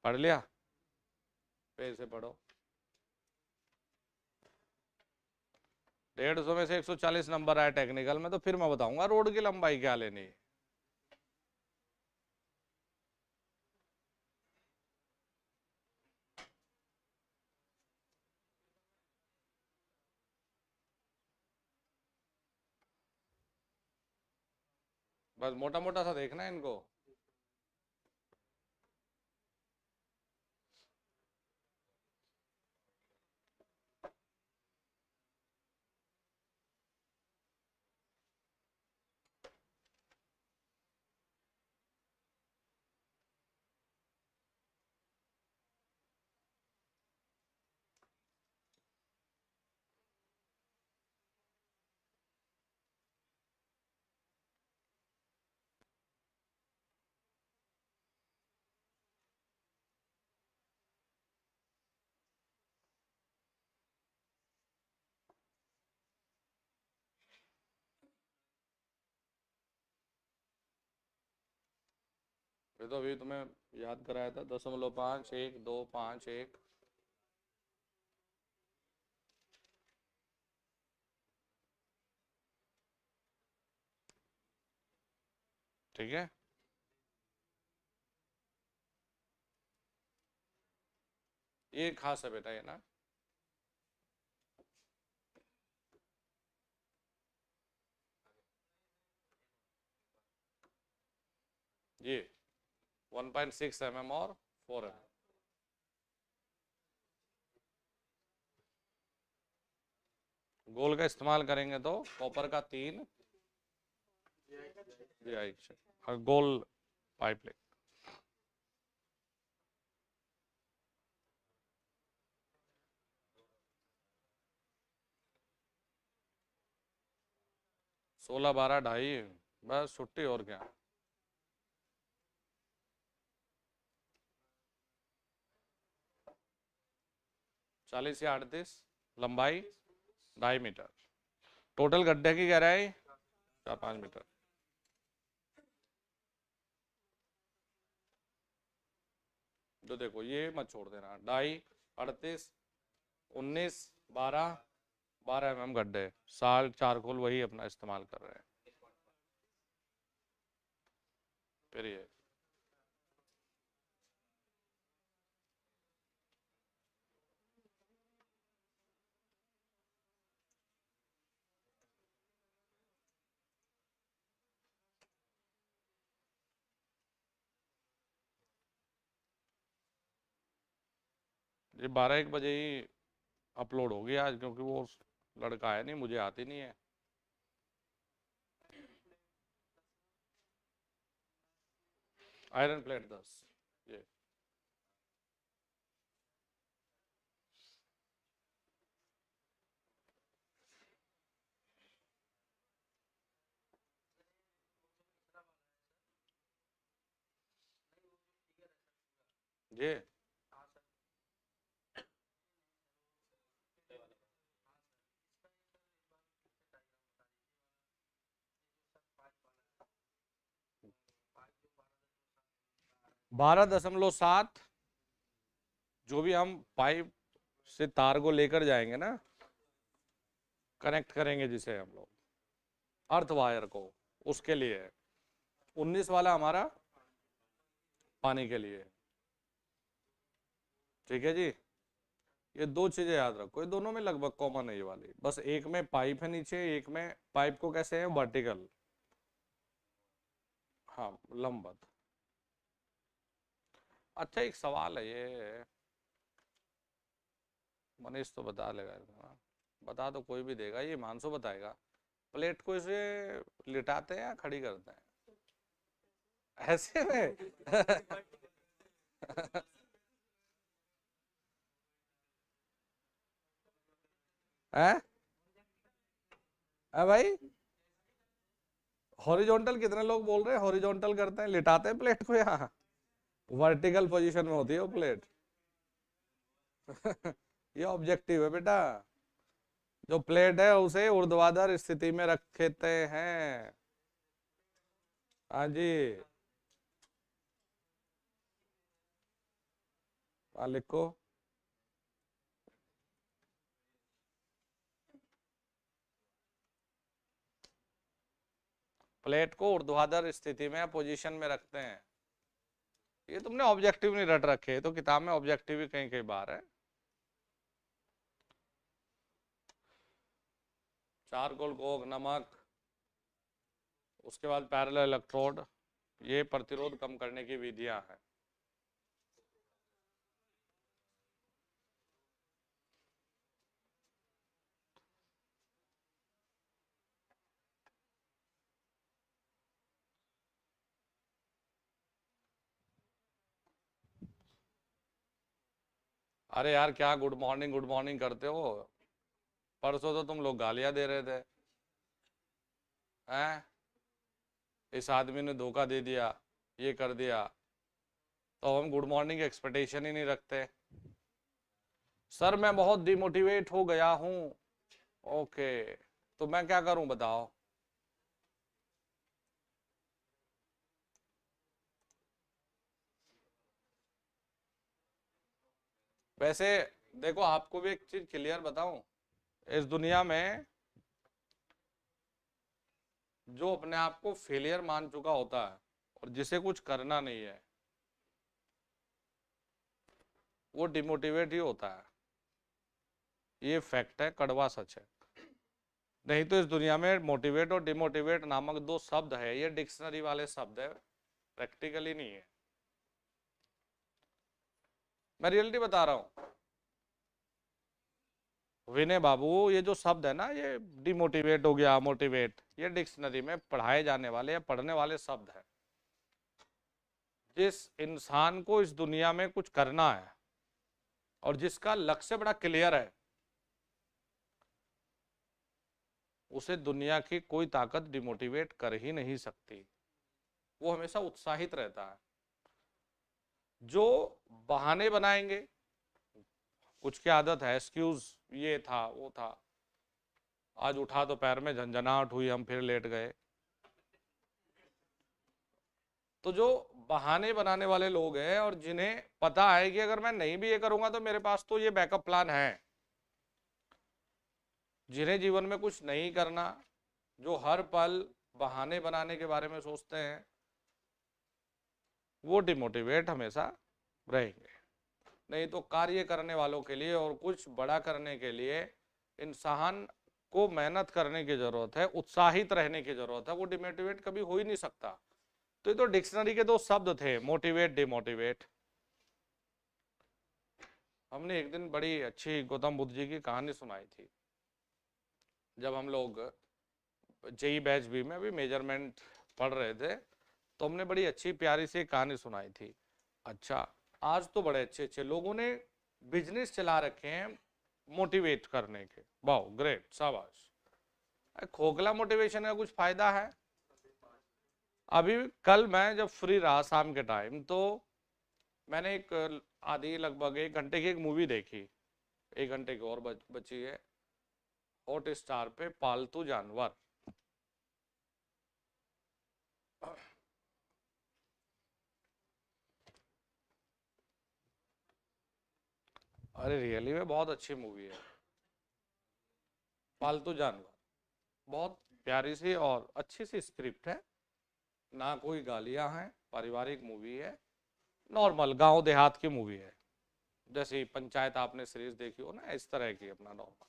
पढ़ लिया, फिर इसे पढ़ो। 150 में से 140 नंबर आए टेक्निकल में, तो फिर मैं बताऊंगा रोड की लंबाई क्या लेनी। बस मोटा मोटा सा देखना है इनको। ये तो अभी तुम्हें याद कराया था, 0.5 1 2 5 1। ठीक है, ये खास है बेटा, ये ना ये 1.6 mm और 4 mm। गोल का इस्तेमाल करेंगे तो कॉपर का 3 गोल पाइप ले। सोलह 12 2.5, बस छुट्टी और क्या। चालीस या 38 लंबाई, 2.5 मीटर। टोटल गड्ढे की गहराई 4-5 मीटर। जो देखो ये मत छोड़ देना, 2.5, 38, 19, 12, 12 mm गड्ढे, साल चारकोल वही अपना इस्तेमाल कर रहे हैं। फिर ये 12-1 बजे ही अपलोड होगी आज, क्योंकि वो लड़का है नहीं, मुझे आती नहीं है। आयरन प्लेट 10, ये ये 12.7, जो भी हम पाइप से तार को लेकर जाएंगे ना, कनेक्ट करेंगे जिसे हम लोग अर्थ वायर को, उसके लिए है। 19 वाला हमारा पानी के लिए। ठीक है जी, ये दो चीजें याद रखो, ये दोनों में लगभग कॉमन है ये वाली, बस एक में पाइप है नीचे, एक में पाइप को कैसे है वर्टिकल। हाँ लंबवत। अच्छा एक सवाल है ये, मनीष तो बता लेगा, हाँ, बता तो कोई भी देगा, ये मानसो बताएगा। प्लेट को इसे लिटाते हैं या खड़ी करते हैं? ऐसे में हैं? है भाई, हॉरिजॉन्टल कितने लोग बोल रहे हैं हॉरिजॉन्टल करते हैं, लिटाते हैं प्लेट को यहाँ? वर्टिकल पोजीशन में होती है वो प्लेट। ये ऑब्जेक्टिव है बेटा, जो प्लेट है उसे ऊर्ध्वाधर स्थिति में रखते हैं। हाँ जी, लिखो। प्लेट को ऊर्ध्वाधर स्थिति में पोजीशन में रखते हैं। ये तुमने ऑब्जेक्टिव नहीं रट रखे, तो किताब में ऑब्जेक्टिव ही कहीं कहीं बाहर है। चारकोल कोक नमक, उसके बाद पैरेलल इलेक्ट्रोड, ये प्रतिरोध कम करने की विधियां हैं। अरे यार क्या गुड मॉर्निंग करते हो? परसों तो तुम लोग गालियां दे रहे थे, हैं? इस आदमी ने धोखा दे दिया, ये कर दिया, तो हम गुड मॉर्निंग की एक्सपेक्टेशन ही नहीं रखते। सर मैं बहुत डिमोटिवेट हो गया हूँ। ओके, तो मैं क्या करूं बताओ? वैसे देखो, आपको भी एक चीज क्लियर बताऊं, इस दुनिया में जो अपने आप को फेलियर मान चुका होता है और जिसे कुछ करना नहीं है, वो डिमोटिवेट ही होता है। ये फैक्ट है, कड़वा सच है। नहीं तो इस दुनिया में मोटिवेट और डिमोटिवेट नामक दो शब्द है, ये डिक्शनरी वाले शब्द है, प्रैक्टिकली नहीं है। मैं रियलिटी बता रहा हूं विनय बाबू, ये जो शब्द है ना, ये डिमोटिवेट हो गया, मोटिवेट, ये डिक्शनरी में पढ़ाए जाने वाले या पढ़ने वाले शब्द है। जिस इंसान को इस दुनिया में कुछ करना है और जिसका लक्ष्य बड़ा क्लियर है, उसे दुनिया की कोई ताकत डिमोटिवेट कर ही नहीं सकती। वो हमेशा उत्साहित रहता है। जो बहाने बनाएंगे, कुछ की आदत है एक्सक्यूज, ये था वो था, आज उठा तो पैर में झंझनाहट हुई, हम फिर लेट गए। तो जो बहाने बनाने वाले लोग हैं और जिन्हें पता है कि अगर मैं नहीं भी ये करूंगा तो मेरे पास तो ये बैकअप प्लान है, जिन्हें जीवन में कुछ नहीं करना, जो हर पल बहाने बनाने के बारे में सोचते हैं, वो डिमोटिवेट हमेशा रहेंगे। नहीं तो कार्य करने वालों के लिए और कुछ बड़ा करने के लिए इंसान को मेहनत करने की जरूरत है, उत्साहित रहने की जरूरत है, वो डिमोटिवेट कभी हो ही नहीं सकता। तो ये तो डिक्शनरी के दो शब्द थे, मोटिवेट डिमोटिवेट। हमने एक दिन बड़ी अच्छी गौतम बुद्ध जी की कहानी सुनाई थी, जब हम लोग जेई बैच बी में अभी मेजरमेंट पढ़ रहे थे, तो हमने बड़ी अच्छी प्यारी सी कहानी सुनाई थी। अच्छा, आज तो बड़े अच्छे अच्छे लोगों ने बिजनेस चला रखे हैं मोटिवेट करने के, वाह ग्रेट, शाबाश। खोखला मोटिवेशन का कुछ फायदा है? अभी कल मैं जब फ्री रहा शाम के टाइम, तो मैंने एक आधी लगभग 1 घंटे की एक मूवी देखी, 1 घंटे की और बची है, हॉट स्टार पे, पालतू जानवर। अरे रियली में बहुत अच्छी मूवी है, पालतू जानवर। बहुत प्यारी सी और अच्छी सी स्क्रिप्ट है, ना कोई गालियां हैं, पारिवारिक मूवी है, नॉर्मल गांव देहात की मूवी है, जैसे पंचायत आपने सीरीज देखी हो ना, इस तरह की अपना नॉर्मल,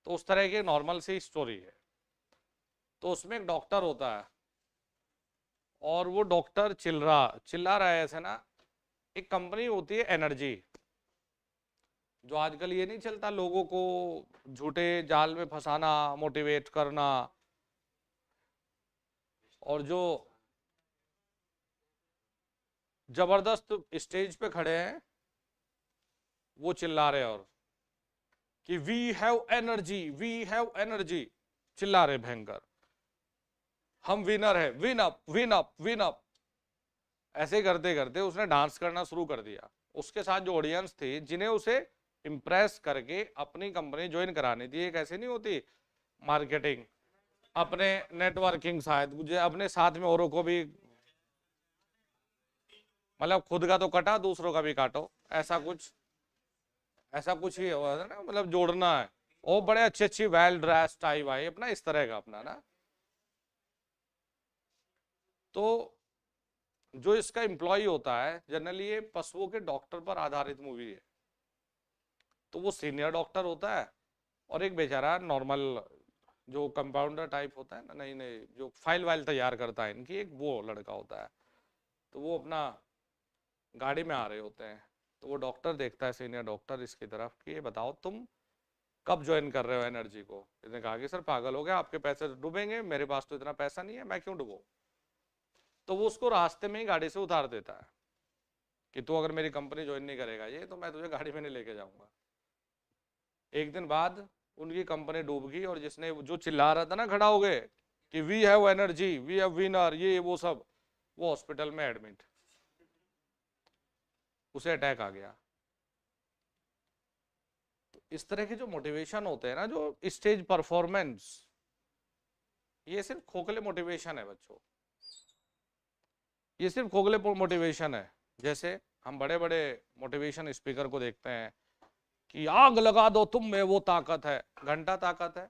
तो उस तरह की नॉर्मल सी स्टोरी है। तो उसमें एक डॉक्टर होता है और वो डॉक्टर चिल्ला रहा है ऐसे ना। एक कंपनी होती है एनर्जी, जो आजकल ये नहीं चलता लोगों को झूठे जाल में फंसाना, मोटिवेट करना, और जो जबरदस्त स्टेज पे खड़े हैं वो चिल्ला रहे, और कि we have energy, we have energy, चिल्ला रहे भयंकर, हम विनर है, win up win up win up. ऐसे करते करते उसने डांस करना शुरू कर दिया। उसके साथ जो ऑडियंस थी, जिन्हें उसे इम्प्रेस करके अपनी कंपनी ज्वाइन करानी थी, एक ऐसे नहीं होती मार्केटिंग, अपने नेटवर्किंग, शायद मुझे अपने साथ में औरों को भी, मतलब खुद का तो कटा दूसरों का भी काटो, ऐसा कुछ ही हुआ था ना, मतलब जोड़ना है। वो बड़े अच्छी अच्छी वेल ड्रेस्ड आई भाई अपना, इस तरह का अपना ना। तो जो इसका एम्प्लॉय होता है, जनरली ये पशुओं के डॉक्टर पर आधारित मूवी है, तो वो सीनियर डॉक्टर होता है, और एक बेचारा नॉर्मल जो कंपाउंडर टाइप होता है ना, नहीं नहीं, जो फाइल वाइल तैयार करता है इनकी, एक वो लड़का होता है। तो वो अपना गाड़ी में आ रहे होते हैं, तो वो डॉक्टर देखता है, सीनियर डॉक्टर इसकी तरफ, कि ये बताओ तुम कब ज्वाइन कर रहे हो एनर्जी को। इसने कहा कि सर पागल हो गया, आपके पैसे डूबेंगे, मेरे पास तो इतना पैसा नहीं है, मैं क्यों डूबूं। तो वो उसको रास्ते में ही गाड़ी से उतार देता है कि तू अगर मेरी कंपनी ज्वाइन नहीं करेगा ये, तो मैं तुझे गाड़ी में नहीं लेके जाऊंगा। एक दिन बाद उनकी कंपनी डूब गई, और जिसने जो चिल्ला रहा था ना खड़ा हो गए कि we have energy, we have winner, ये वो सब, वो हॉस्पिटल में एडमिट, उसे अटैक आ गया। तो इस तरह के जो मोटिवेशन होते हैं ना, जो स्टेज परफॉर्मेंस, ये सिर्फ खोखले मोटिवेशन है बच्चों, ये सिर्फ खोखले मोटिवेशन है। जैसे हम बड़े बड़े मोटिवेशन स्पीकर को देखते हैं कि आग लगा दो तुम में वो ताकत है, घंटा ताकत है।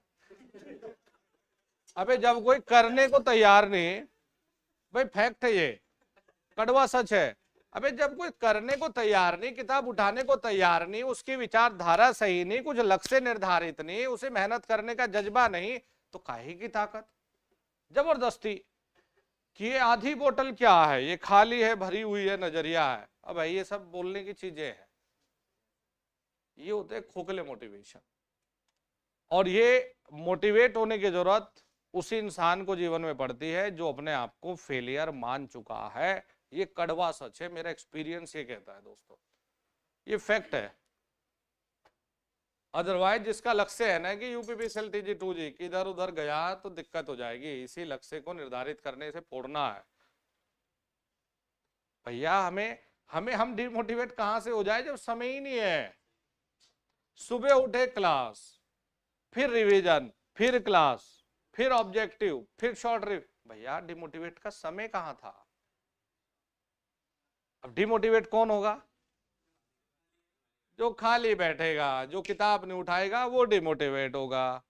अबे जब कोई करने को तैयार नहीं, भाई फैक्ट है ये, कड़वा सच है। अबे जब कोई करने को तैयार नहीं, किताब उठाने को तैयार नहीं, उसकी विचारधारा सही नहीं, कुछ लक्ष्य निर्धारित नहीं, उसे मेहनत करने का जज्बा नहीं, तो काहे की ताकत, जबरदस्ती कि ये आधी बोतल क्या है, ये खाली है, भरी हुई है, नजरिया है। अब भाई ये सब बोलने की चीजें हैं, ये होते हैं खोखले मोटिवेशन। और ये मोटिवेट होने की जरूरत उसी इंसान को जीवन में पड़ती है जो अपने आप को फेलियर मान चुका है। ये कड़वा सच है, मेरा एक्सपीरियंस ये कहता है दोस्तों, ये फैक्ट है। अदरवाइज जिसका लक्ष्य है ना कि यूपीपीसीएल टीजी 2G की इधर उधर गया तो दिक्कत हो जाएगी। इसी लक्ष्य को निर्धारित करने से फोड़ना है भैया। हम डिमोटिवेट कहां से हो जाए जब समय ही नहीं है। सुबह उठे क्लास, फिर रिवीजन, फिर क्लास, फिर ऑब्जेक्टिव, फिर शॉर्ट रिव्यू, भैया डिमोटिवेट का समय कहां था। अब डिमोटिवेट कौन होगा, जो खाली बैठेगा, जो किताब नहीं उठाएगा, वो डिमोटिवेट होगा।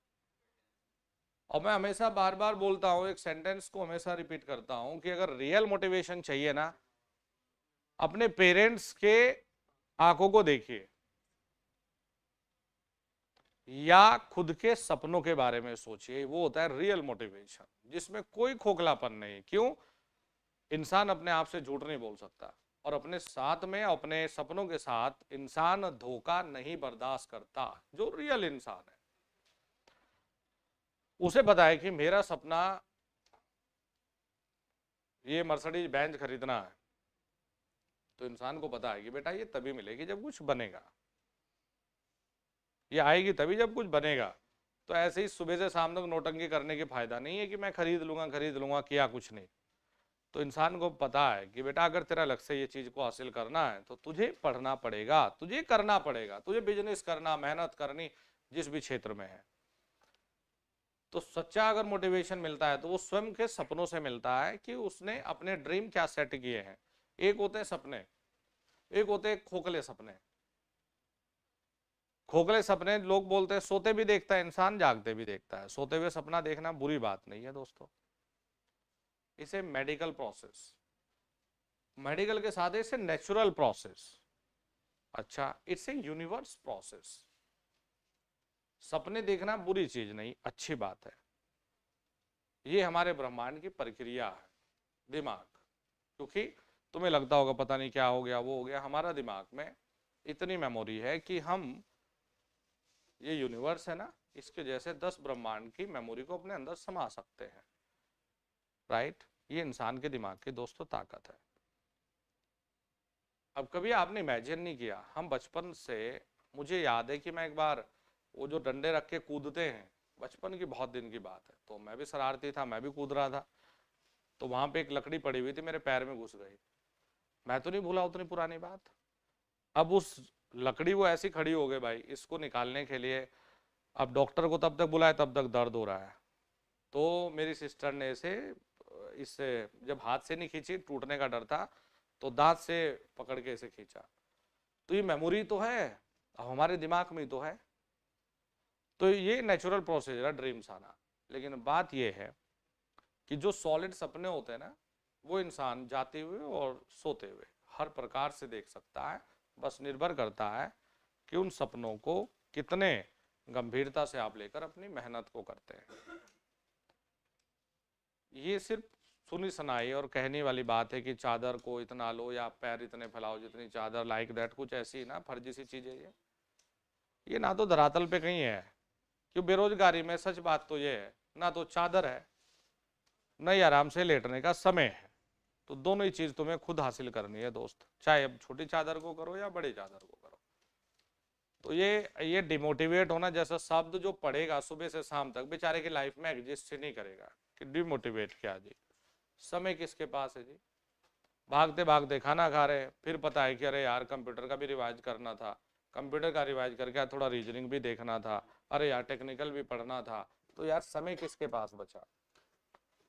और मैं हमेशा बार बार बोलता हूं, एक सेंटेंस को हमेशा रिपीट करता हूं कि अगर रियल मोटिवेशन चाहिए ना, अपने पेरेंट्स के आंखों को देखिए, या खुद के सपनों के बारे में सोचिए, वो होता है रियल मोटिवेशन, जिसमें कोई खोखलापन नहीं। क्यों, इंसान अपने आप से झूठ नहीं बोल सकता, और अपने साथ में, अपने सपनों के साथ इंसान धोखा नहीं बर्दाश्त करता। जो रियल इंसान है उसे पता है कि मेरा सपना ये मर्सिडीज बेंज खरीदना है, तो इंसान को पता है कि बेटा ये तभी मिलेगी जब कुछ बनेगा, ये आएगी तभी जब कुछ बनेगा। तो ऐसे ही सुबह से शाम तक नौटंकी करने की फायदा नहीं है कि मैं खरीद लूंगा, किया कुछ नहीं। तो इंसान को पता है कि बेटा अगर तेरा लक्ष्य ये चीज को हासिल करना है तो तुझे पढ़ना पड़ेगा, तुझे करना पड़ेगा, तुझे बिजनेस करना, मेहनत करनी, जिस भी क्षेत्र में है। तो सच्चा अगर मोटिवेशन मिलता है तो वो स्वयं के सपनों से मिलता है कि उसने अपने ड्रीम क्या सेट किए हैं। एक होते हैं सपने, एक होते हैं खोखले सपने। खोखले सपने लोग बोलते हैं सोते भी देखता है इंसान, जागते भी देखता है। सोते हुए सपना देखना बुरी बात नहीं है दोस्तों, इसे मेडिकल प्रोसेस, मेडिकल के साथ इसे नेचुरल प्रोसेस, अच्छा इट्स ए यूनिवर्स प्रोसेस। सपने देखना बुरी चीज नहीं, अच्छी बात है। ये हमारे ब्रह्मांड की प्रक्रिया है, दिमाग। क्योंकि तुम्हें लगता होगा पता नहीं क्या हो गया, वो हो गया। हमारा दिमाग में इतनी मेमोरी है कि हम, ये यूनिवर्स है ना, इसके जैसे 10 ब्रह्मांड की मेमोरी को अपने अंदर समा सकते हैं, राइट। ये इंसान के दिमाग की दोस्तों ताकत है। अब कभी आपने इमेजिन नहीं किया, हम बचपन से, मुझे याद है कि मैं एक बार वो जो डंडे रख के कूदते हैं, बचपन की बहुत दिन की बात है, तो मैं भी शरारती था, मैं भी कूद रहा था, तो वहां पे एक लकड़ी पड़ी हुई थी, मेरे पैर में घुस गई। मैं तो नहीं भूला उतनी पुरानी बात। अब उस लकड़ी वो ऐसी खड़ी हो गई भाई, इसको निकालने के लिए अब डॉक्टर को तब तक बुलाया, तब तक दर्द हो रहा है। तो मेरी सिस्टर ने इसे, इससे जब हाथ से नहीं खींची, टूटने का डर था, तो दांत से पकड़ के इसे खींचा। तो ये मेमोरी तो है, अब हमारे दिमाग में तो है। तो ये नेचुरल प्रोसेस है ड्रीम्स आना। लेकिन बात ये है कि जो सॉलिड सपने होते हैं ना, वो इंसान जाते हुए और सोते हुए हर प्रकार से देख सकता है। बस निर्भर करता है कि उन सपनों को कितने गंभीरता से आप लेकर अपनी मेहनत को करते हैं। ये सिर्फ सुनी सुनाई और कहने वाली बात है कि चादर को इतना लो या पैर इतने फैलाओ जितनी चादर, लाइक दैट, कुछ ऐसी ना फर्जी सी चीजें। ये ना तो धरातल पे कहीं है। क्यों बेरोजगारी में सच बात तो ये है, ना तो चादर है, न ही आराम से लेटने का समय है। तो दोनों ही चीज तुम्हें खुद हासिल करनी है दोस्त, चाहे अब छोटी चादर को करो या बड़ी चादर को करो। तो ये डिमोटिवेट होना जैसा शब्द जो पढ़ेगा सुबह से शाम तक, बेचारे की लाइफ में एग्जिस्ट ही नहीं करेगा। कि डिमोटिवेट क्या जी, समय किसके पास है जी। भागते भागते खाना खा रहे, फिर पता है कि अरे यार कंप्यूटर का भी रिवाइज करना था, कंप्यूटर का रिवाइज करके थोड़ा रीजनिंग भी देखना था, अरे यार टेक्निकल भी पढ़ना था। तो यार समय किसके पास बचा।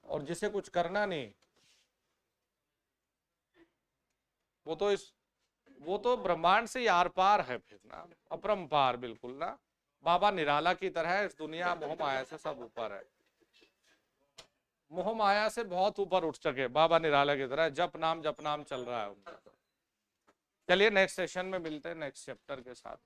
और जिसे कुछ करना नहीं, वो तो ब्रह्मांड से आर पार है फिर ना, अपरंपार बिल्कुल ना। बाबा निराला की तरह है, इस दुनिया मोह माया से सब ऊपर है, मोह माया से बहुत ऊपर उठ सके बाबा निराला की तरह, जप नाम चल रहा है उनका। चलिए नेक्स्ट सेशन में मिलते हैं नेक्स्ट चैप्टर के साथ।